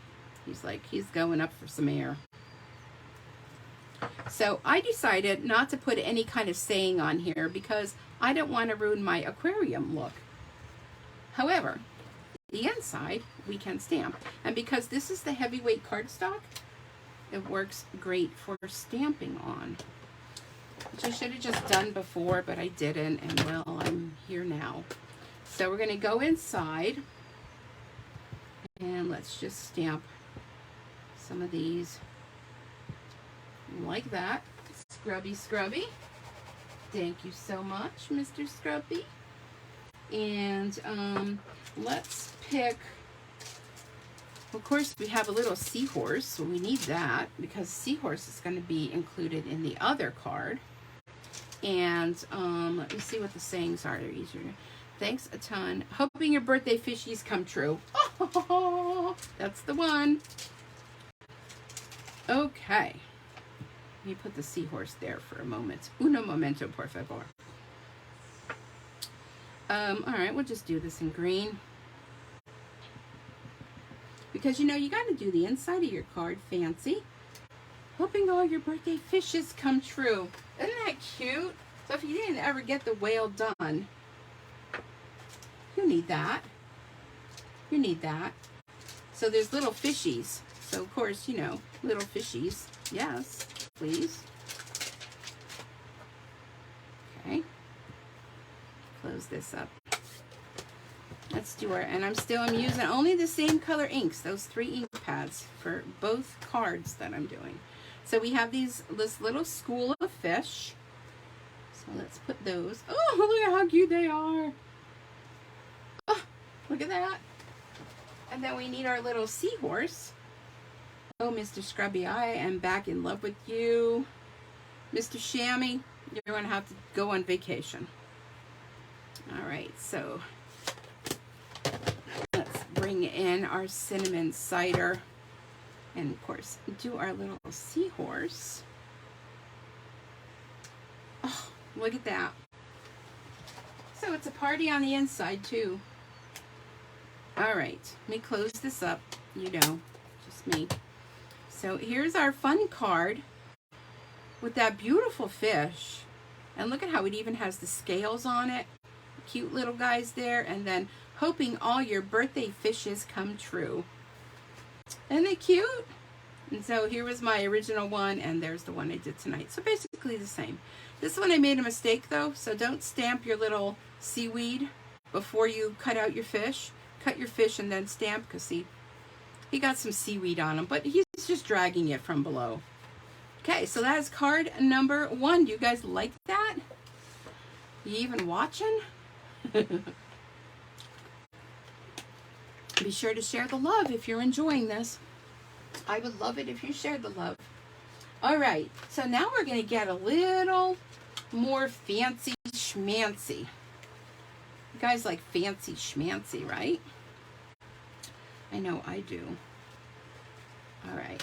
He's going up for some air. So I decided not to put any kind of saying on here because I don't want to ruin my aquarium look. However, the inside we can stamp. And because this is the heavyweight cardstock, it works great for stamping on. Which I should have just done before, but I didn't. And well, I'm here now. So we're going to go inside. And let's just stamp some of these like that. Scrubby, scrubby. Thank you so much, Mr. Scrubby. And let's pick Of course, we have a little seahorse, so we need that because seahorse is going to be included in the other card. And let me see what the sayings are. They're easier. Thanks a ton. Hoping your birthday fishies come true. Oh, that's the one. Okay. Let me put the seahorse there for a moment. Uno momento, por favor. All right, we'll just do this in green. Because, you know, you got to do the inside of your card fancy. Hoping all your birthday fishes come true. Isn't that cute? So if you didn't ever get the whale done, you need that. You need that. So there's little fishies. So, of course, you know, little fishies. Yes, please. Okay. Close this up. Let's do our, and I'm using only the same color inks, those 3 ink pads for both cards that I'm doing. So we have this little school of fish. So let's put those. Oh, look at how cute they are. Oh, look at that. And then we need our little seahorse. Oh, Mr. Scrubby, I am back in love with you. Mr. Shammy, you're going to have to go on vacation. All right, so let's bring in our cinnamon cider. And, of course, do our little seahorse. Oh, look at that. So it's a party on the inside, too. All right, let me close this up. You know, just me. So here's our fun card with that beautiful fish. And look at how it even has the scales on it. Cute little guys there. And then hoping all your birthday fishes come true. Isn't they cute? And so here was my original one, and there's the one I did tonight. So basically the same. This one I made a mistake though, so don't stamp your little seaweed before you cut out your fish. Cut your fish and then stamp, because see, he got some seaweed on him, but he's just dragging it from below. Okay, so that is card number 1. Do you guys like that? You even watching? Be sure to share the love if you're enjoying this. I would love it if you shared the love. All right, so now we're going to get a little more fancy schmancy. You guys like fancy schmancy, right? I know I do. All right.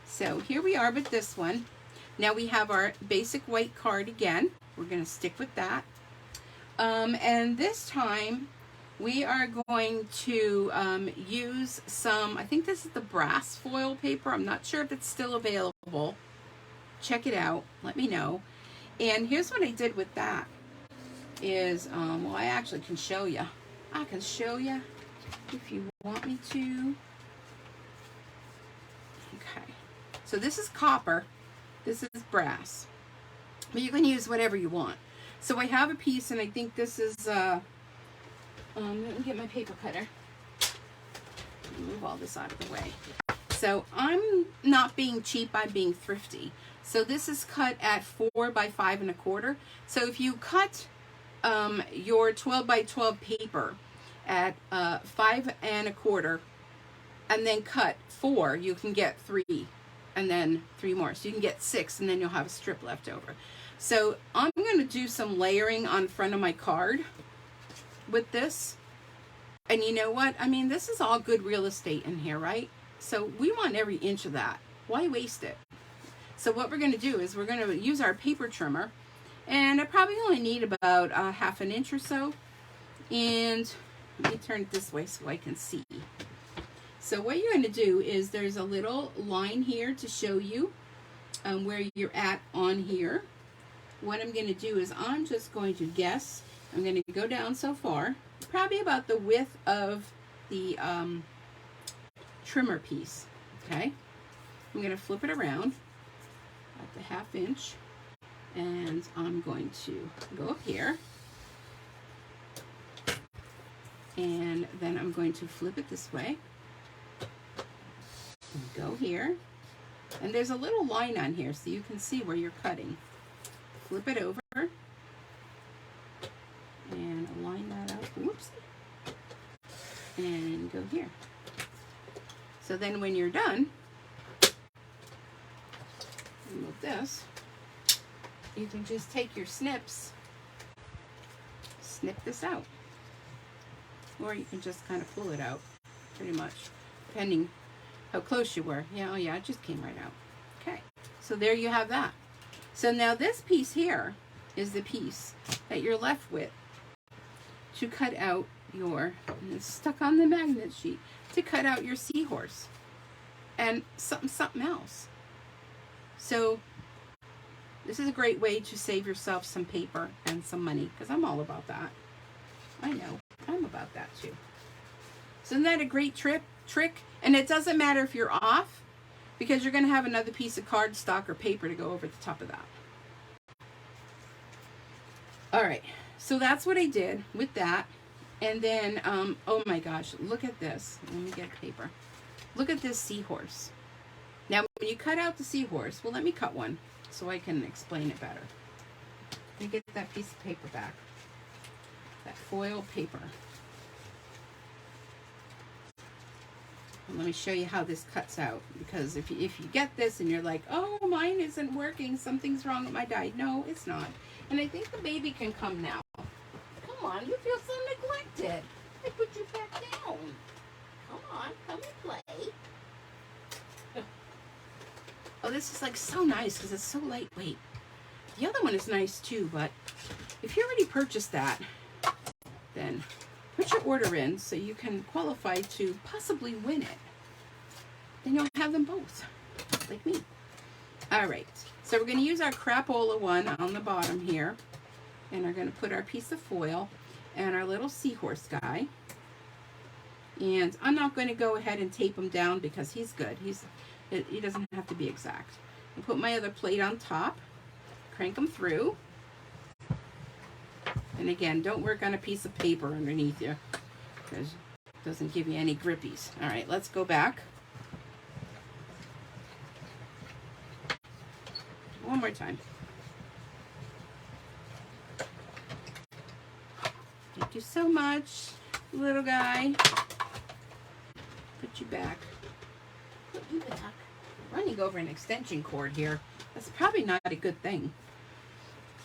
So here we are with this one. Now we have our basic white card again. We're going to stick with that. And this time we are going to use some, I think this is the brass foil paper. I'm not sure if it's still available. Check it out. Let me know. And here's what I did with that is, well, I actually can show you. I can show you if you want me to. Okay. So this is copper. This is brass. But you can use whatever you want. So I have a piece, and I think this is, let me get my paper cutter. Move all this out of the way. So I'm not being cheap, I'm being thrifty. So this is cut at 4 by 5 1/4. So if you cut your 12 by 12 paper at 5 1/4 and then cut 4, you can get 3 and then 3 more. So you can get 6 and then you'll have a strip left over. So I'm going to do some layering on front of my card with this. And you know what? I mean, this is all good real estate in here, right? So we want every inch of that. Why waste it? So what we're going to do is we're going to use our paper trimmer. And I probably only need about 1/2 inch or so. And let me turn it this way so I can see. So what you're going to do is there's a little line here to show you where you're at on here. What I'm going to do is I'm just going to guess. I'm going to go down so far, probably about the width of the trimmer piece. Okay, I'm going to flip it around at the 1/2 inch, and I'm going to go up here, and then I'm going to flip it this way and go here, and there's a little line on here so you can see where you're cutting. Flip it over and line that up. Whoops. and go here. So then when you're done, remove this, you can just take your snips, snip this out. Or you can just kind of pull it out, pretty much, depending how close you were. Yeah, oh yeah, it just came right out. Okay, so there you have that. So now this piece here is the piece that you're left with to cut out your, and it's stuck on the magnet sheet, to cut out your seahorse and something else. So this is a great way to save yourself some paper and some money, because I'm all about that. I know, I'm about that too. So isn't that a great trick? And it doesn't matter if you're off, because you're going to have another piece of cardstock or paper to go over the top of that. All right, so that's what I did with that. And then, oh my gosh, look at this. Let me get paper. Look at this seahorse. Now, when you cut out the seahorse, well, let me cut one so I can explain it better. Let me get that piece of paper back. That foil paper. And let me show you how this cuts out, because if you get this and you're like, oh, mine isn't working, something's wrong with my die. No, it's not. And I think the baby can come now. Come on, you feel so neglected. I put you back down. Come on, come and play. Oh, this is like so nice because it's so lightweight. The other one is nice too, but if you already purchased that, then put your order in so you can qualify to possibly win it. Then you'll have them both, like me. All right, so we're going to use our crapola one on the bottom here, and we're going to put our piece of foil and our little seahorse guy. And I'm not going to go ahead and tape him down because he's good. He doesn't have to be exact. I'll put my other plate on top, crank them through. And again, don't work on a piece of paper underneath you, because it doesn't give you any grippies. All right, let's go back. One more time. Thank you so much, little guy. Put you back. Put you back. Running over an extension cord here. That's probably not a good thing.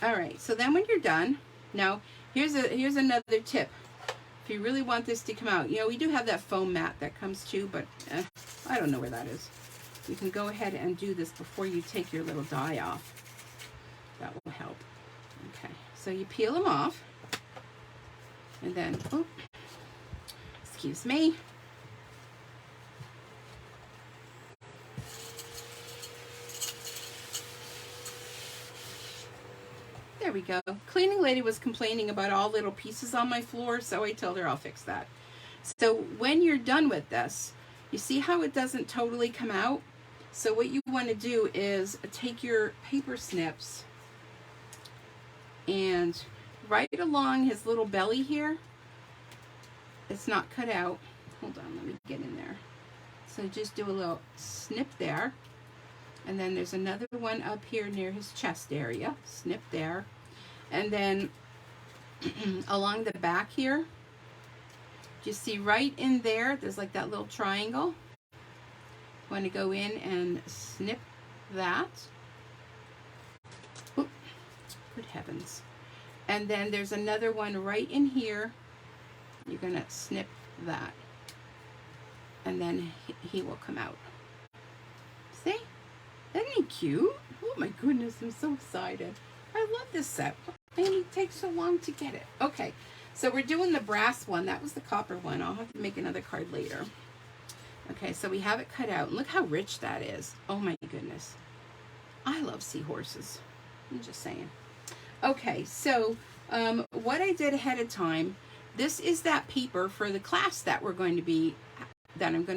All right, so then when you're done, now here's another tip. If you really want this to come out, you know, we do have that foam mat that comes too, but I don't know where that is. You can go ahead and do this before you take your little die off. That will help. Okay, so you peel them off, and then, oh, excuse me. There we go. Cleaning lady was complaining about all little pieces on my floor, so I told her I'll fix that. So when you're done with this, you see how it doesn't totally come out? So what you want to do is take your paper snips and right along his little belly here. It's not cut out. Hold on, let me get in there. So just do a little snip there. And then there's another one up here near his chest area. Snip there. And then along the back here, do you see right in there, there's like that little triangle. Want to go in and snip that. Oop, good heavens. And then there's another one right in here. You're going to snip that. And then he will come out. See? Isn't he cute? Oh my goodness, I'm so excited. I love this set. And it takes so long to get it. Okay, so we're doing the brass one. That was the copper one. I'll have to make another card later. Okay, so we have it cut out. And look how rich that is. Oh my goodness. I love seahorses. I'm just saying. Okay, so what I did ahead of time, this is that paper for the class that I'm going to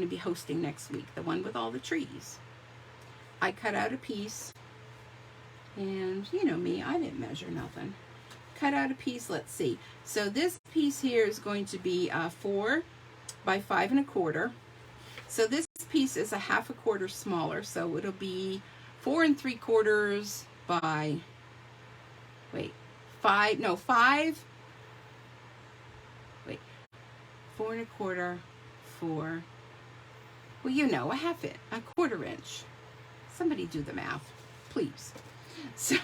be hosting next week. The one with all the trees. I cut out a piece, and you know me, I didn't measure nothing. Cut out a piece, let's see. So this piece here is going to be 4 by 5 1/4. So this piece is a 1/2 quarter smaller, so it'll be 4 3/4 by, 4¼ for, well, you know, a quarter inch. Somebody do the math, please. So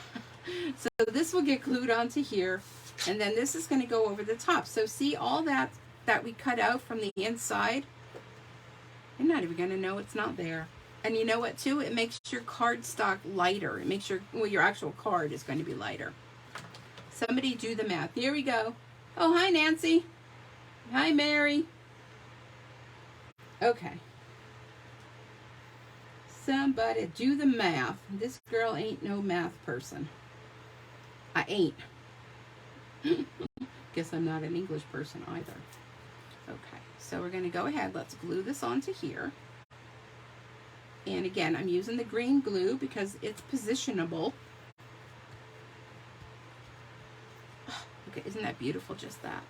this will get glued onto here, and then this is going to go over the top. So see all that we cut out from the inside? You're not even going to know it's not there. And you know what too? It makes your cardstock lighter. It makes your actual card is going to be lighter. Somebody do the math. Here we go. Oh, hi, Nancy. Hi, Mary. Okay. Somebody do the math. This girl ain't no math person. I ain't. Guess I'm not an English person either. Okay, so we're going to go ahead. Let's glue this onto here. And again, I'm using the green glue because it's positionable. Okay, isn't that beautiful, just that?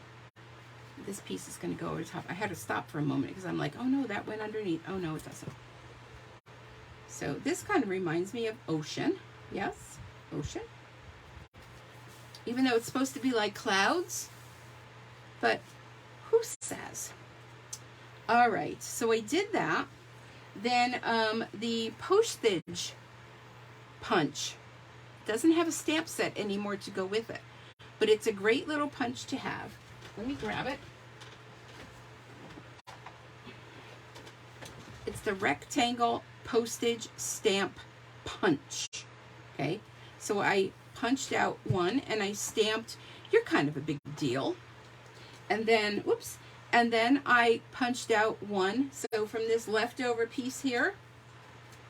This piece is going to go over the top. I had to stop for a moment because I'm like, oh no, that went underneath. Oh no, it doesn't. So this kind of reminds me of ocean. Yes, ocean. Even though it's supposed to be like clouds. But who says? All right, so I did that. Then the postage punch doesn't have a stamp set anymore to go with it. But it's a great little punch to have. Let me grab it. It's the rectangle postage stamp punch. Okay, so I punched out one and I stamped, you're kind of a big deal. And then, whoops, and then I punched out one. So from this leftover piece here,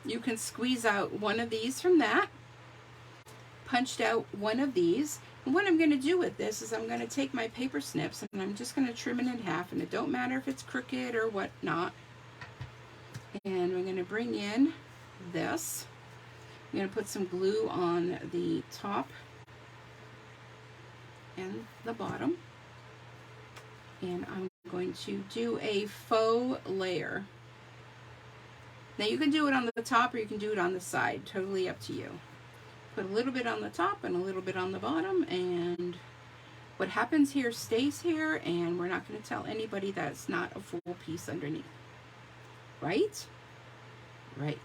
you can squeeze out one of these from that. Punched out one of these. And what I'm going to do with this is I'm going to take my paper snips and I'm just going to trim it in half, and it don't matter if it's crooked or whatnot. And we're going to bring in this. I'm going to put some glue on the top and the bottom. And I'm going to do a faux layer. Now you can do it on the top or you can do it on the side, totally up to you. Put a little bit on the top and a little bit on the bottom, and what happens here stays here, and we're not going to tell anybody that it's not a full piece underneath. Right? Right.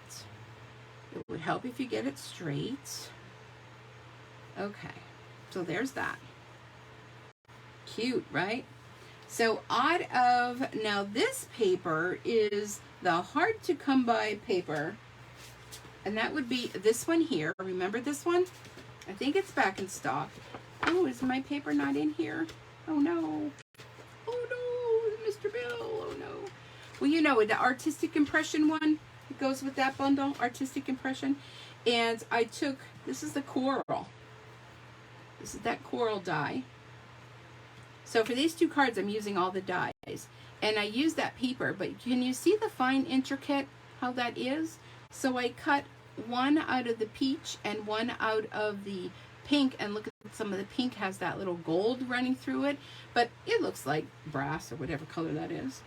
It would help if you get it straight. Okay, so there's that. Cute, right? So now this paper is the hard to come by paper. And that would be this one here. Remember this one? I think it's back in stock. Oh, is my paper not in here? Oh no. Oh no, Mr. Bill. Oh no. Well, you know, the artistic impression one, it goes with that bundle, artistic impression. And I took, this is the coral. This is that coral die. So for these two cards, I'm using all the dies. And I use that paper, but can you see the fine intricate, how that is? So I cut one out of the peach and one out of the pink, and look at some of the pink has that little gold running through it, but it looks like brass or whatever color that is.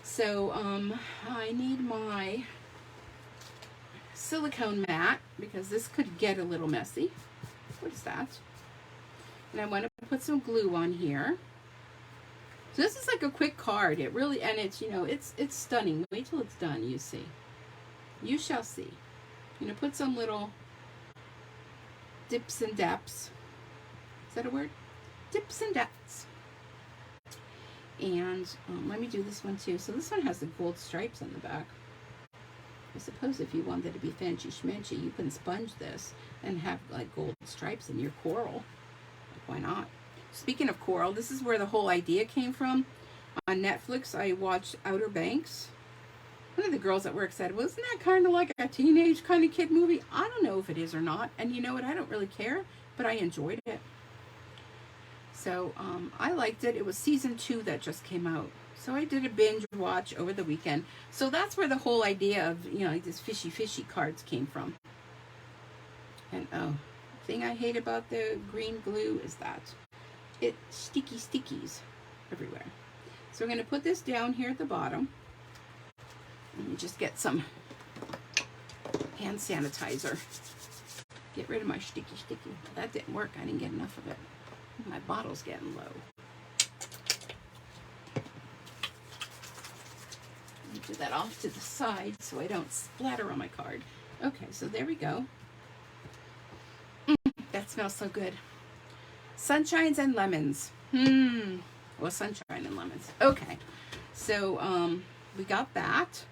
So I need my silicone mat because this could get a little messy. What is that? And I want to put some glue on here. So this is like a quick card. It really, and it's, you know, it's stunning. Wait till it's done, you see. You shall see. I'm going to put some little dips and daps. Is that a word? Dips and daps. And let me do this one too. So this one has the gold stripes on the back. I suppose if you wanted to be fancy schmancy, you can sponge this and have like gold stripes in your coral. Like, why not? Speaking of coral, this is where the whole idea came from. On Netflix, I watched Outer Banks. One of the girls at work said, well, isn't that kind of like a teenage kind of kid movie? I don't know if it is or not. And you know what? I don't really care, but I enjoyed it. So I liked it. It was season 2 that just came out. So I did a binge watch over the weekend. So that's where the whole idea of, you know, like this fishy cards came from. And the thing I hate about the green glue is that it stickies everywhere. So we're going to put this down here at the bottom. Let me just get some hand sanitizer. Get rid of my sticky. That didn't work. I didn't get enough of it. My bottle's getting low. do that off to the side so I don't splatter on my card. Okay, so there we go. That smells so good. Sunshines and lemons. Well, sunshine and lemons. Okay, so we got that.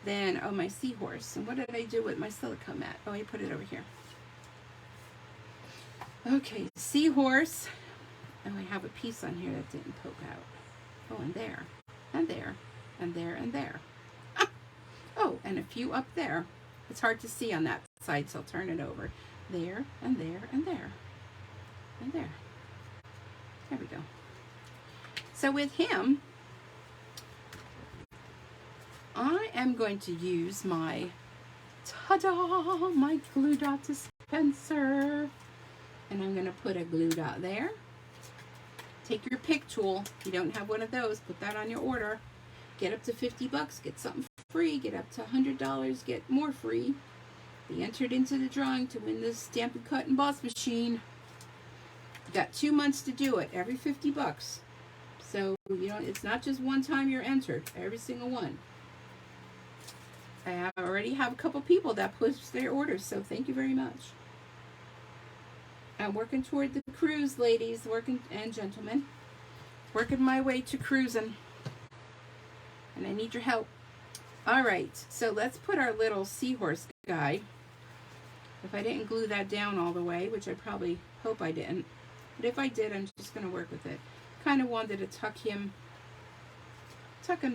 Then, oh, my seahorse. And what did I do with my silica mat? Oh, I put it over here. Okay, seahorse. Oh, I have a piece on here that didn't poke out. Oh, and there, and there, and there, and there. Ah! Oh, and a few up there. It's hard to see on that side, so I'll turn it over. There, and there, and there, and there. There we go. So with him, I am going to use my, ta-da, my glue dot dispenser. And I'm going to put a glue dot there. Take your pick tool. If you don't have one of those, put that on your order. Get up to 50 bucks, get something free. Get up to $100, get more free. Be entered into the drawing to win this Stampin' Cut Emboss machine. You got 2 months to do it, every 50 bucks. So, you know, it's not just one time you're entered, every single one. I already have a couple people that pushed their orders, so thank you very much. I'm working toward the cruise, ladies, and gentlemen. Working my way to cruising. And I need your help. All right, so let's put our little seahorse guy. If I didn't glue that down all the way, which I probably hope I didn't, but if I did, I'm just going to work with it. Kind of wanted to tuck him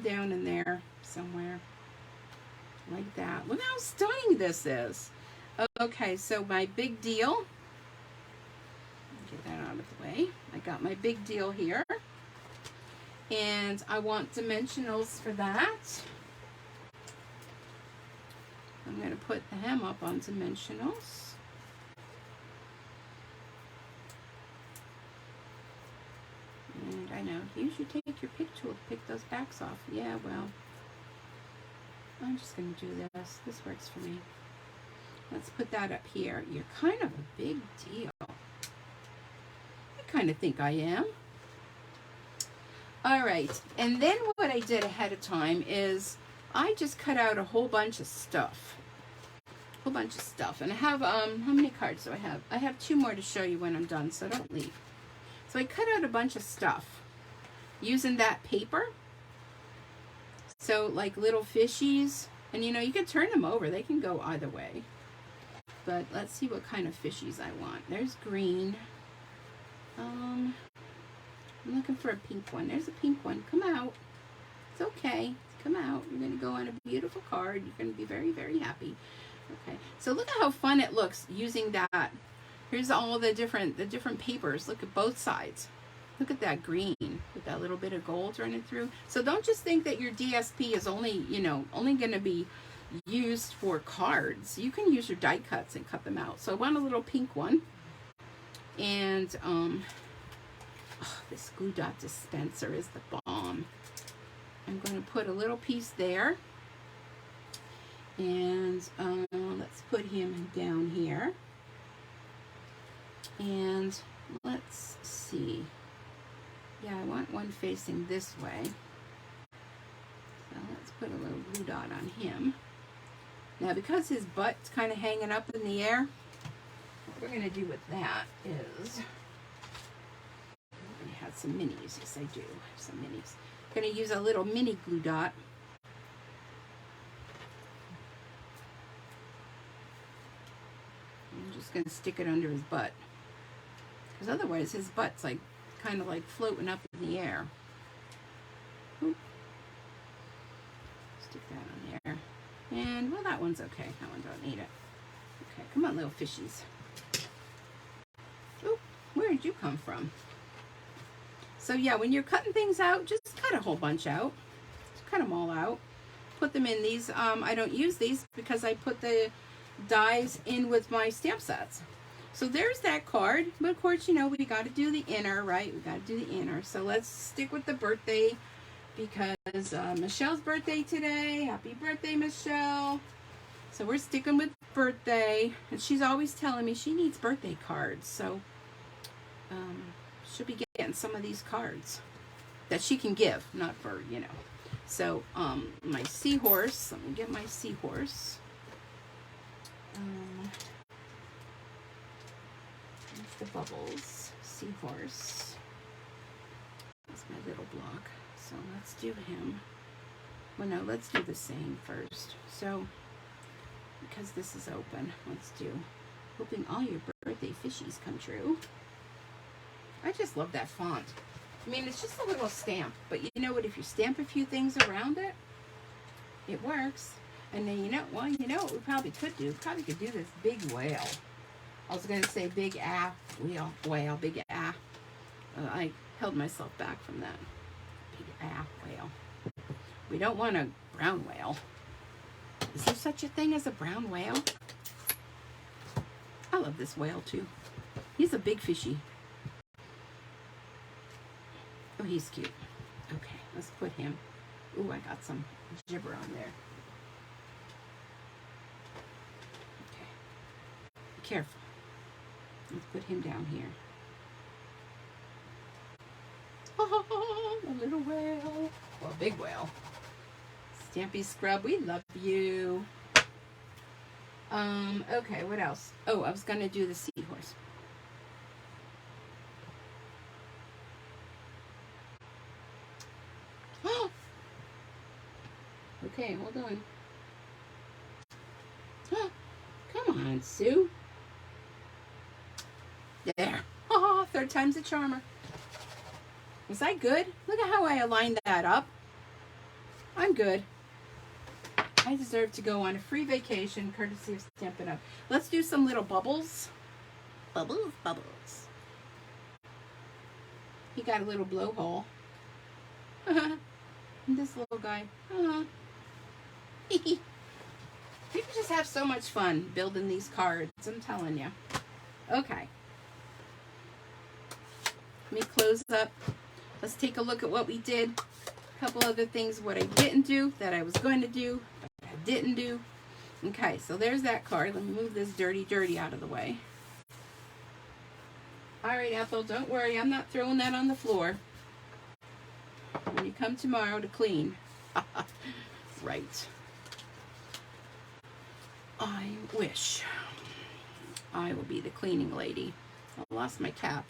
down in there somewhere. Like that. Look how stunning this is. Okay, so my big deal. Get that out of the way. I got my big deal here. And I want dimensionals for that. I'm going to put the hem up on dimensionals. And I know, you should take your pick tool to pick those backs off. Yeah, well, I'm just going to do this. This works for me. Let's put that up here. You're kind of a big deal. I kind of think I am. All right, and then what I did ahead of time is I just cut out a whole bunch of stuff. And I have, how many cards do I have? I have 2 more to show you when I'm done, so don't leave. So I cut out a bunch of stuff using that paper. So like little fishies, and you know, you can turn them over. They can go either way. But let's see what kind of fishies I want. There's green. I'm looking for a pink one. There's a pink one. Come out. It's okay. Come out. You're going to go on a beautiful card. You're going to be very, very happy. Okay. So look at how fun it looks using that. Here's all the different papers. Look at both sides. Look at that green with that little bit of gold running through. So don't just think that your DSP is only, you know, only going to be used for cards. You can use your die cuts and cut them out. So I want a little pink one. And this glue dot dispenser is the bomb. I'm going to put a little piece there. And let's put him down here. And let's see. Yeah, I want one facing this way. So let's put a little glue dot on him. Now, because his butt's kind of hanging up in the air, what we're going to do with that is, I have some minis. Yes, I do have some minis. I'm going to use a little mini glue dot. I'm just going to stick it under his butt. Because otherwise his butt's like kind of like floating up in the air. Oop. Stick that on there. And, well, that one's okay. That one don't need it. Okay, come on, little fishies. Oop, where did you come from? So, yeah, when you're cutting things out, just cut a whole bunch out. Just cut them all out. Put them in these. I don't use these because I put the dies in with my stamp sets. So there's that card, but of course, you know, we got to do the inner, right? We got to do the inner. So let's stick with the birthday because Michelle's birthday today. Happy birthday, Michelle. So we're sticking with birthday, and she's always telling me she needs birthday cards. So she'll be getting some of these cards that she can give, not for, you know. So my seahorse, let me get my seahorse. There's the bubbles, seahorse. That's my little block. So let's do him. Well, no, let's do the same first. So, because this is open, let's do hoping all your birthday fishies come true. I just love that font. I mean, it's just a little stamp, but you know what? If you stamp a few things around it, it works. And then you know, well, you know what we probably could do? Probably could do this big whale. I was going to say big whale, big ah. I held myself back from that. Big ah whale. We don't want a brown whale. Is there such a thing as a brown whale? I love this whale too. He's a big fishy. Oh, he's cute. Okay, let's put him. Ooh, I got some gibber on there. Okay. Be careful. Let's put him down here. Oh, a little whale. Well, big whale. Stampy Scrub, we love you. Okay, what else? Oh, I was going to do the seahorse. Okay, hold on. Come on, Sue. There. Oh, third time's a charmer. Was I good? Look at how I aligned that up. I'm good. I deserve to go on a free vacation courtesy of Stampin' Up. Let's do some little bubbles. Bubbles, bubbles. He got a little blowhole. And this little guy. People just have so much fun building these cards, I'm telling you. Okay. Let me close up. Let's take a look at what we did. A couple other things, what I didn't do, that I was going to do, but I didn't do. Okay, so there's that card. Let me move this dirty out of the way. All right, Ethel, don't worry. I'm not throwing that on the floor. When you come tomorrow to clean. Right. I wish I will be the cleaning lady. I lost my cap.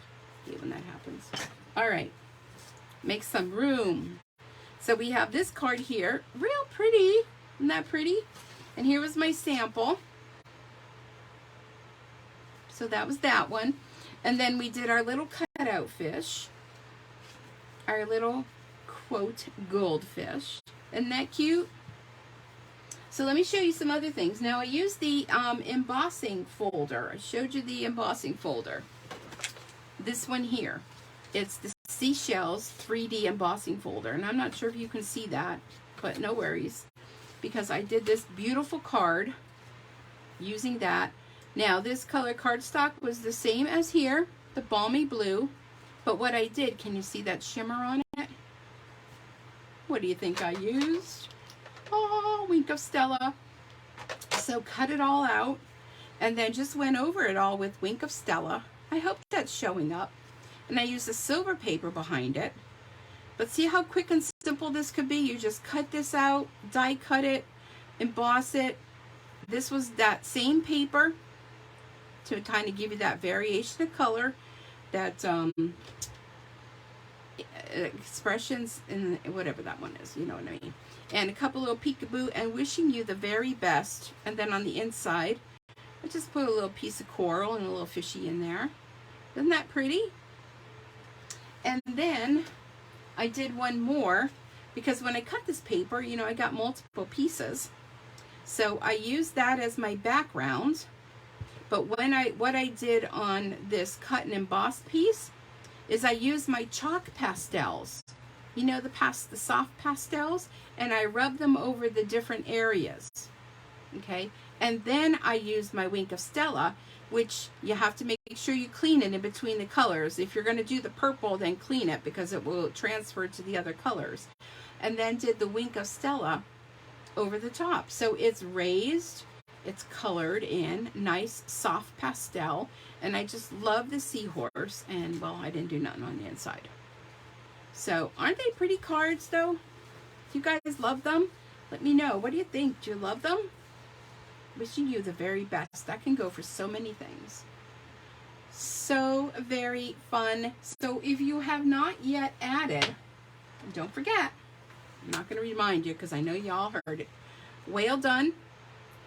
Hate when that happens. All right. Make some room. So we have this card here. Real pretty. Isn't that pretty? And here was my sample. So that was that one. And then we did our little cutout fish. Our little, quote, goldfish. Isn't that cute? So let me show you some other things. Now I used the embossing folder. I showed you the embossing folder. This one here. It's the Seashells 3D embossing folder. And I'm not sure if you can see that, but no worries. Because I did this beautiful card using that. Now this color cardstock was the same as here, the balmy blue. But what I did, can you see that shimmer on it? What do you think I used? Oh, Wink of Stella. So cut it all out and then just went over it all with Wink of Stella. I hope that's showing up. And I used a silver paper behind it. But see how quick and simple this could be? You just cut this out, die cut it, emboss it. This was that same paper to kind of give you that variation of color, that expressions in whatever that one is, you know what I mean. And a couple little peekaboo and wishing you the very best. And then on the inside, I just put a little piece of coral and a little fishy in there. Isn't that pretty? And then I did one more because when I cut this paper, you know, I got multiple pieces. So I used that as my background. But what I did on this cut and embossed piece is I used my chalk pastels. You know, the soft pastels, and I rubbed them over the different areas. Okay? And then I used my Wink of Stella, which you have to make sure you clean it in between the colors. If you're going to do the purple, then clean it because it will transfer to the other colors. And then did the Wink of Stella over the top. So it's raised, it's colored in, nice soft pastel. And I just love the seahorse. And, well, I didn't do nothing on the inside. So, aren't they pretty cards, though? You guys love them? Let me know. What do you think? Do you love them? Wishing you the very best. That can go for so many things. So very fun. So if you have not yet added, don't forget, I'm not going to remind you because I know y'all heard it. Whale done.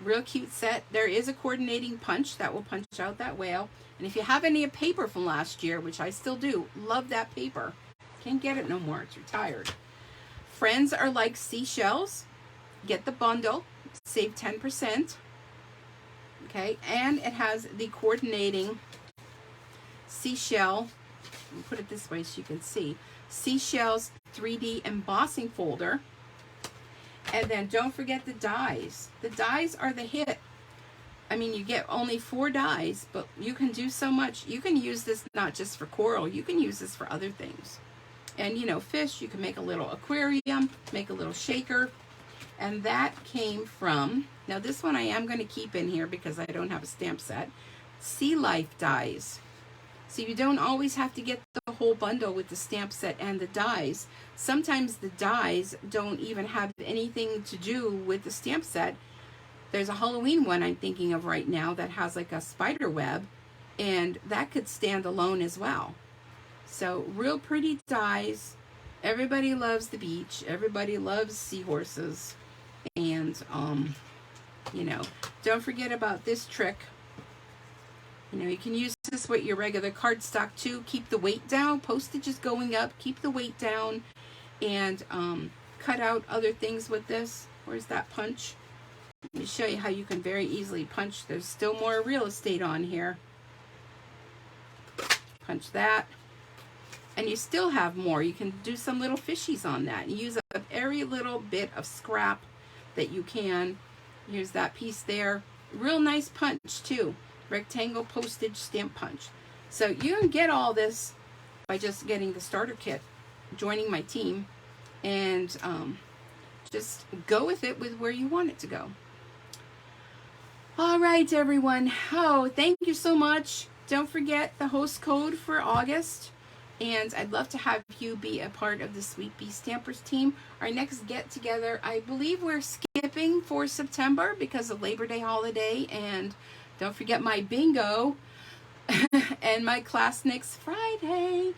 Real cute set. There is a coordinating punch that will punch out that whale. And if you have any paper from last year, which I still do, love that paper. Can't get it no more. It's retired. Friends are like seashells. Get the bundle. Save 10%. Okay. And it has the coordinating seashell. I'll put it this way so you can see. Seashells 3D embossing folder. And then don't forget the dies. The dies are the hit. I mean, you get only 4 dies, but you can do so much. You can use this not just for coral. You can use this for other things. And, you know, fish, you can make a little aquarium, make a little shaker. And that came from, now this one I am going to keep in here because I don't have a stamp set, Sea Life dies. So you don't always have to get the whole bundle with the stamp set and the dies. Sometimes the dies don't even have anything to do with the stamp set. There's a Halloween one I'm thinking of right now that has like a spider web, and that could stand alone as well. So real pretty dies. Everybody loves the beach. Everybody loves seahorses. And, you know, don't forget about this trick. You know, you can use this with your regular cardstock too. Keep the weight down. Postage is going up. Keep the weight down. And cut out other things with this. Where's that punch? Let me show you how you can very easily punch. There's still more real estate on here. Punch that. And you still have more. You can do some little fishies on that. And use up every little bit of scrap that you can. Here's that piece there. Real nice punch too. Rectangle postage stamp punch. So you can get all this by just getting the starter kit, joining my team, and just go with it with where you want it to go. All right, everyone. Oh, thank you so much. Don't forget the host code for August. And I'd love to have you be a part of the Sweet Bee Stampers team. Our next get together, I believe we're skipping for September because of Labor Day holiday. And don't forget my bingo and my class next Friday.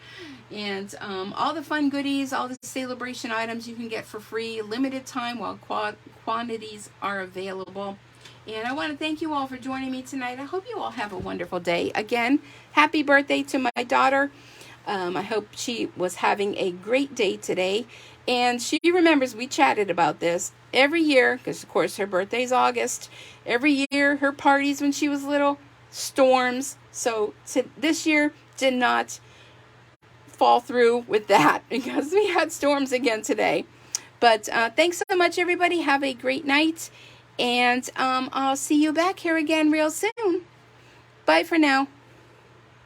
And all the fun goodies, all the Sale-A-Bration items you can get for free, limited time while quantities are available. And I want to thank you all for joining me tonight. I hope you all have a wonderful day. Again, happy birthday to my daughter. I hope she was having a great day today. And she remembers we chatted about this every year, because of course her birthday's August. Every year, her parties when she was little, storms. So this year did not fall through with that because we had storms again today. But thanks so much, everybody. Have a great night. And I'll see you back here again real soon. Bye for now.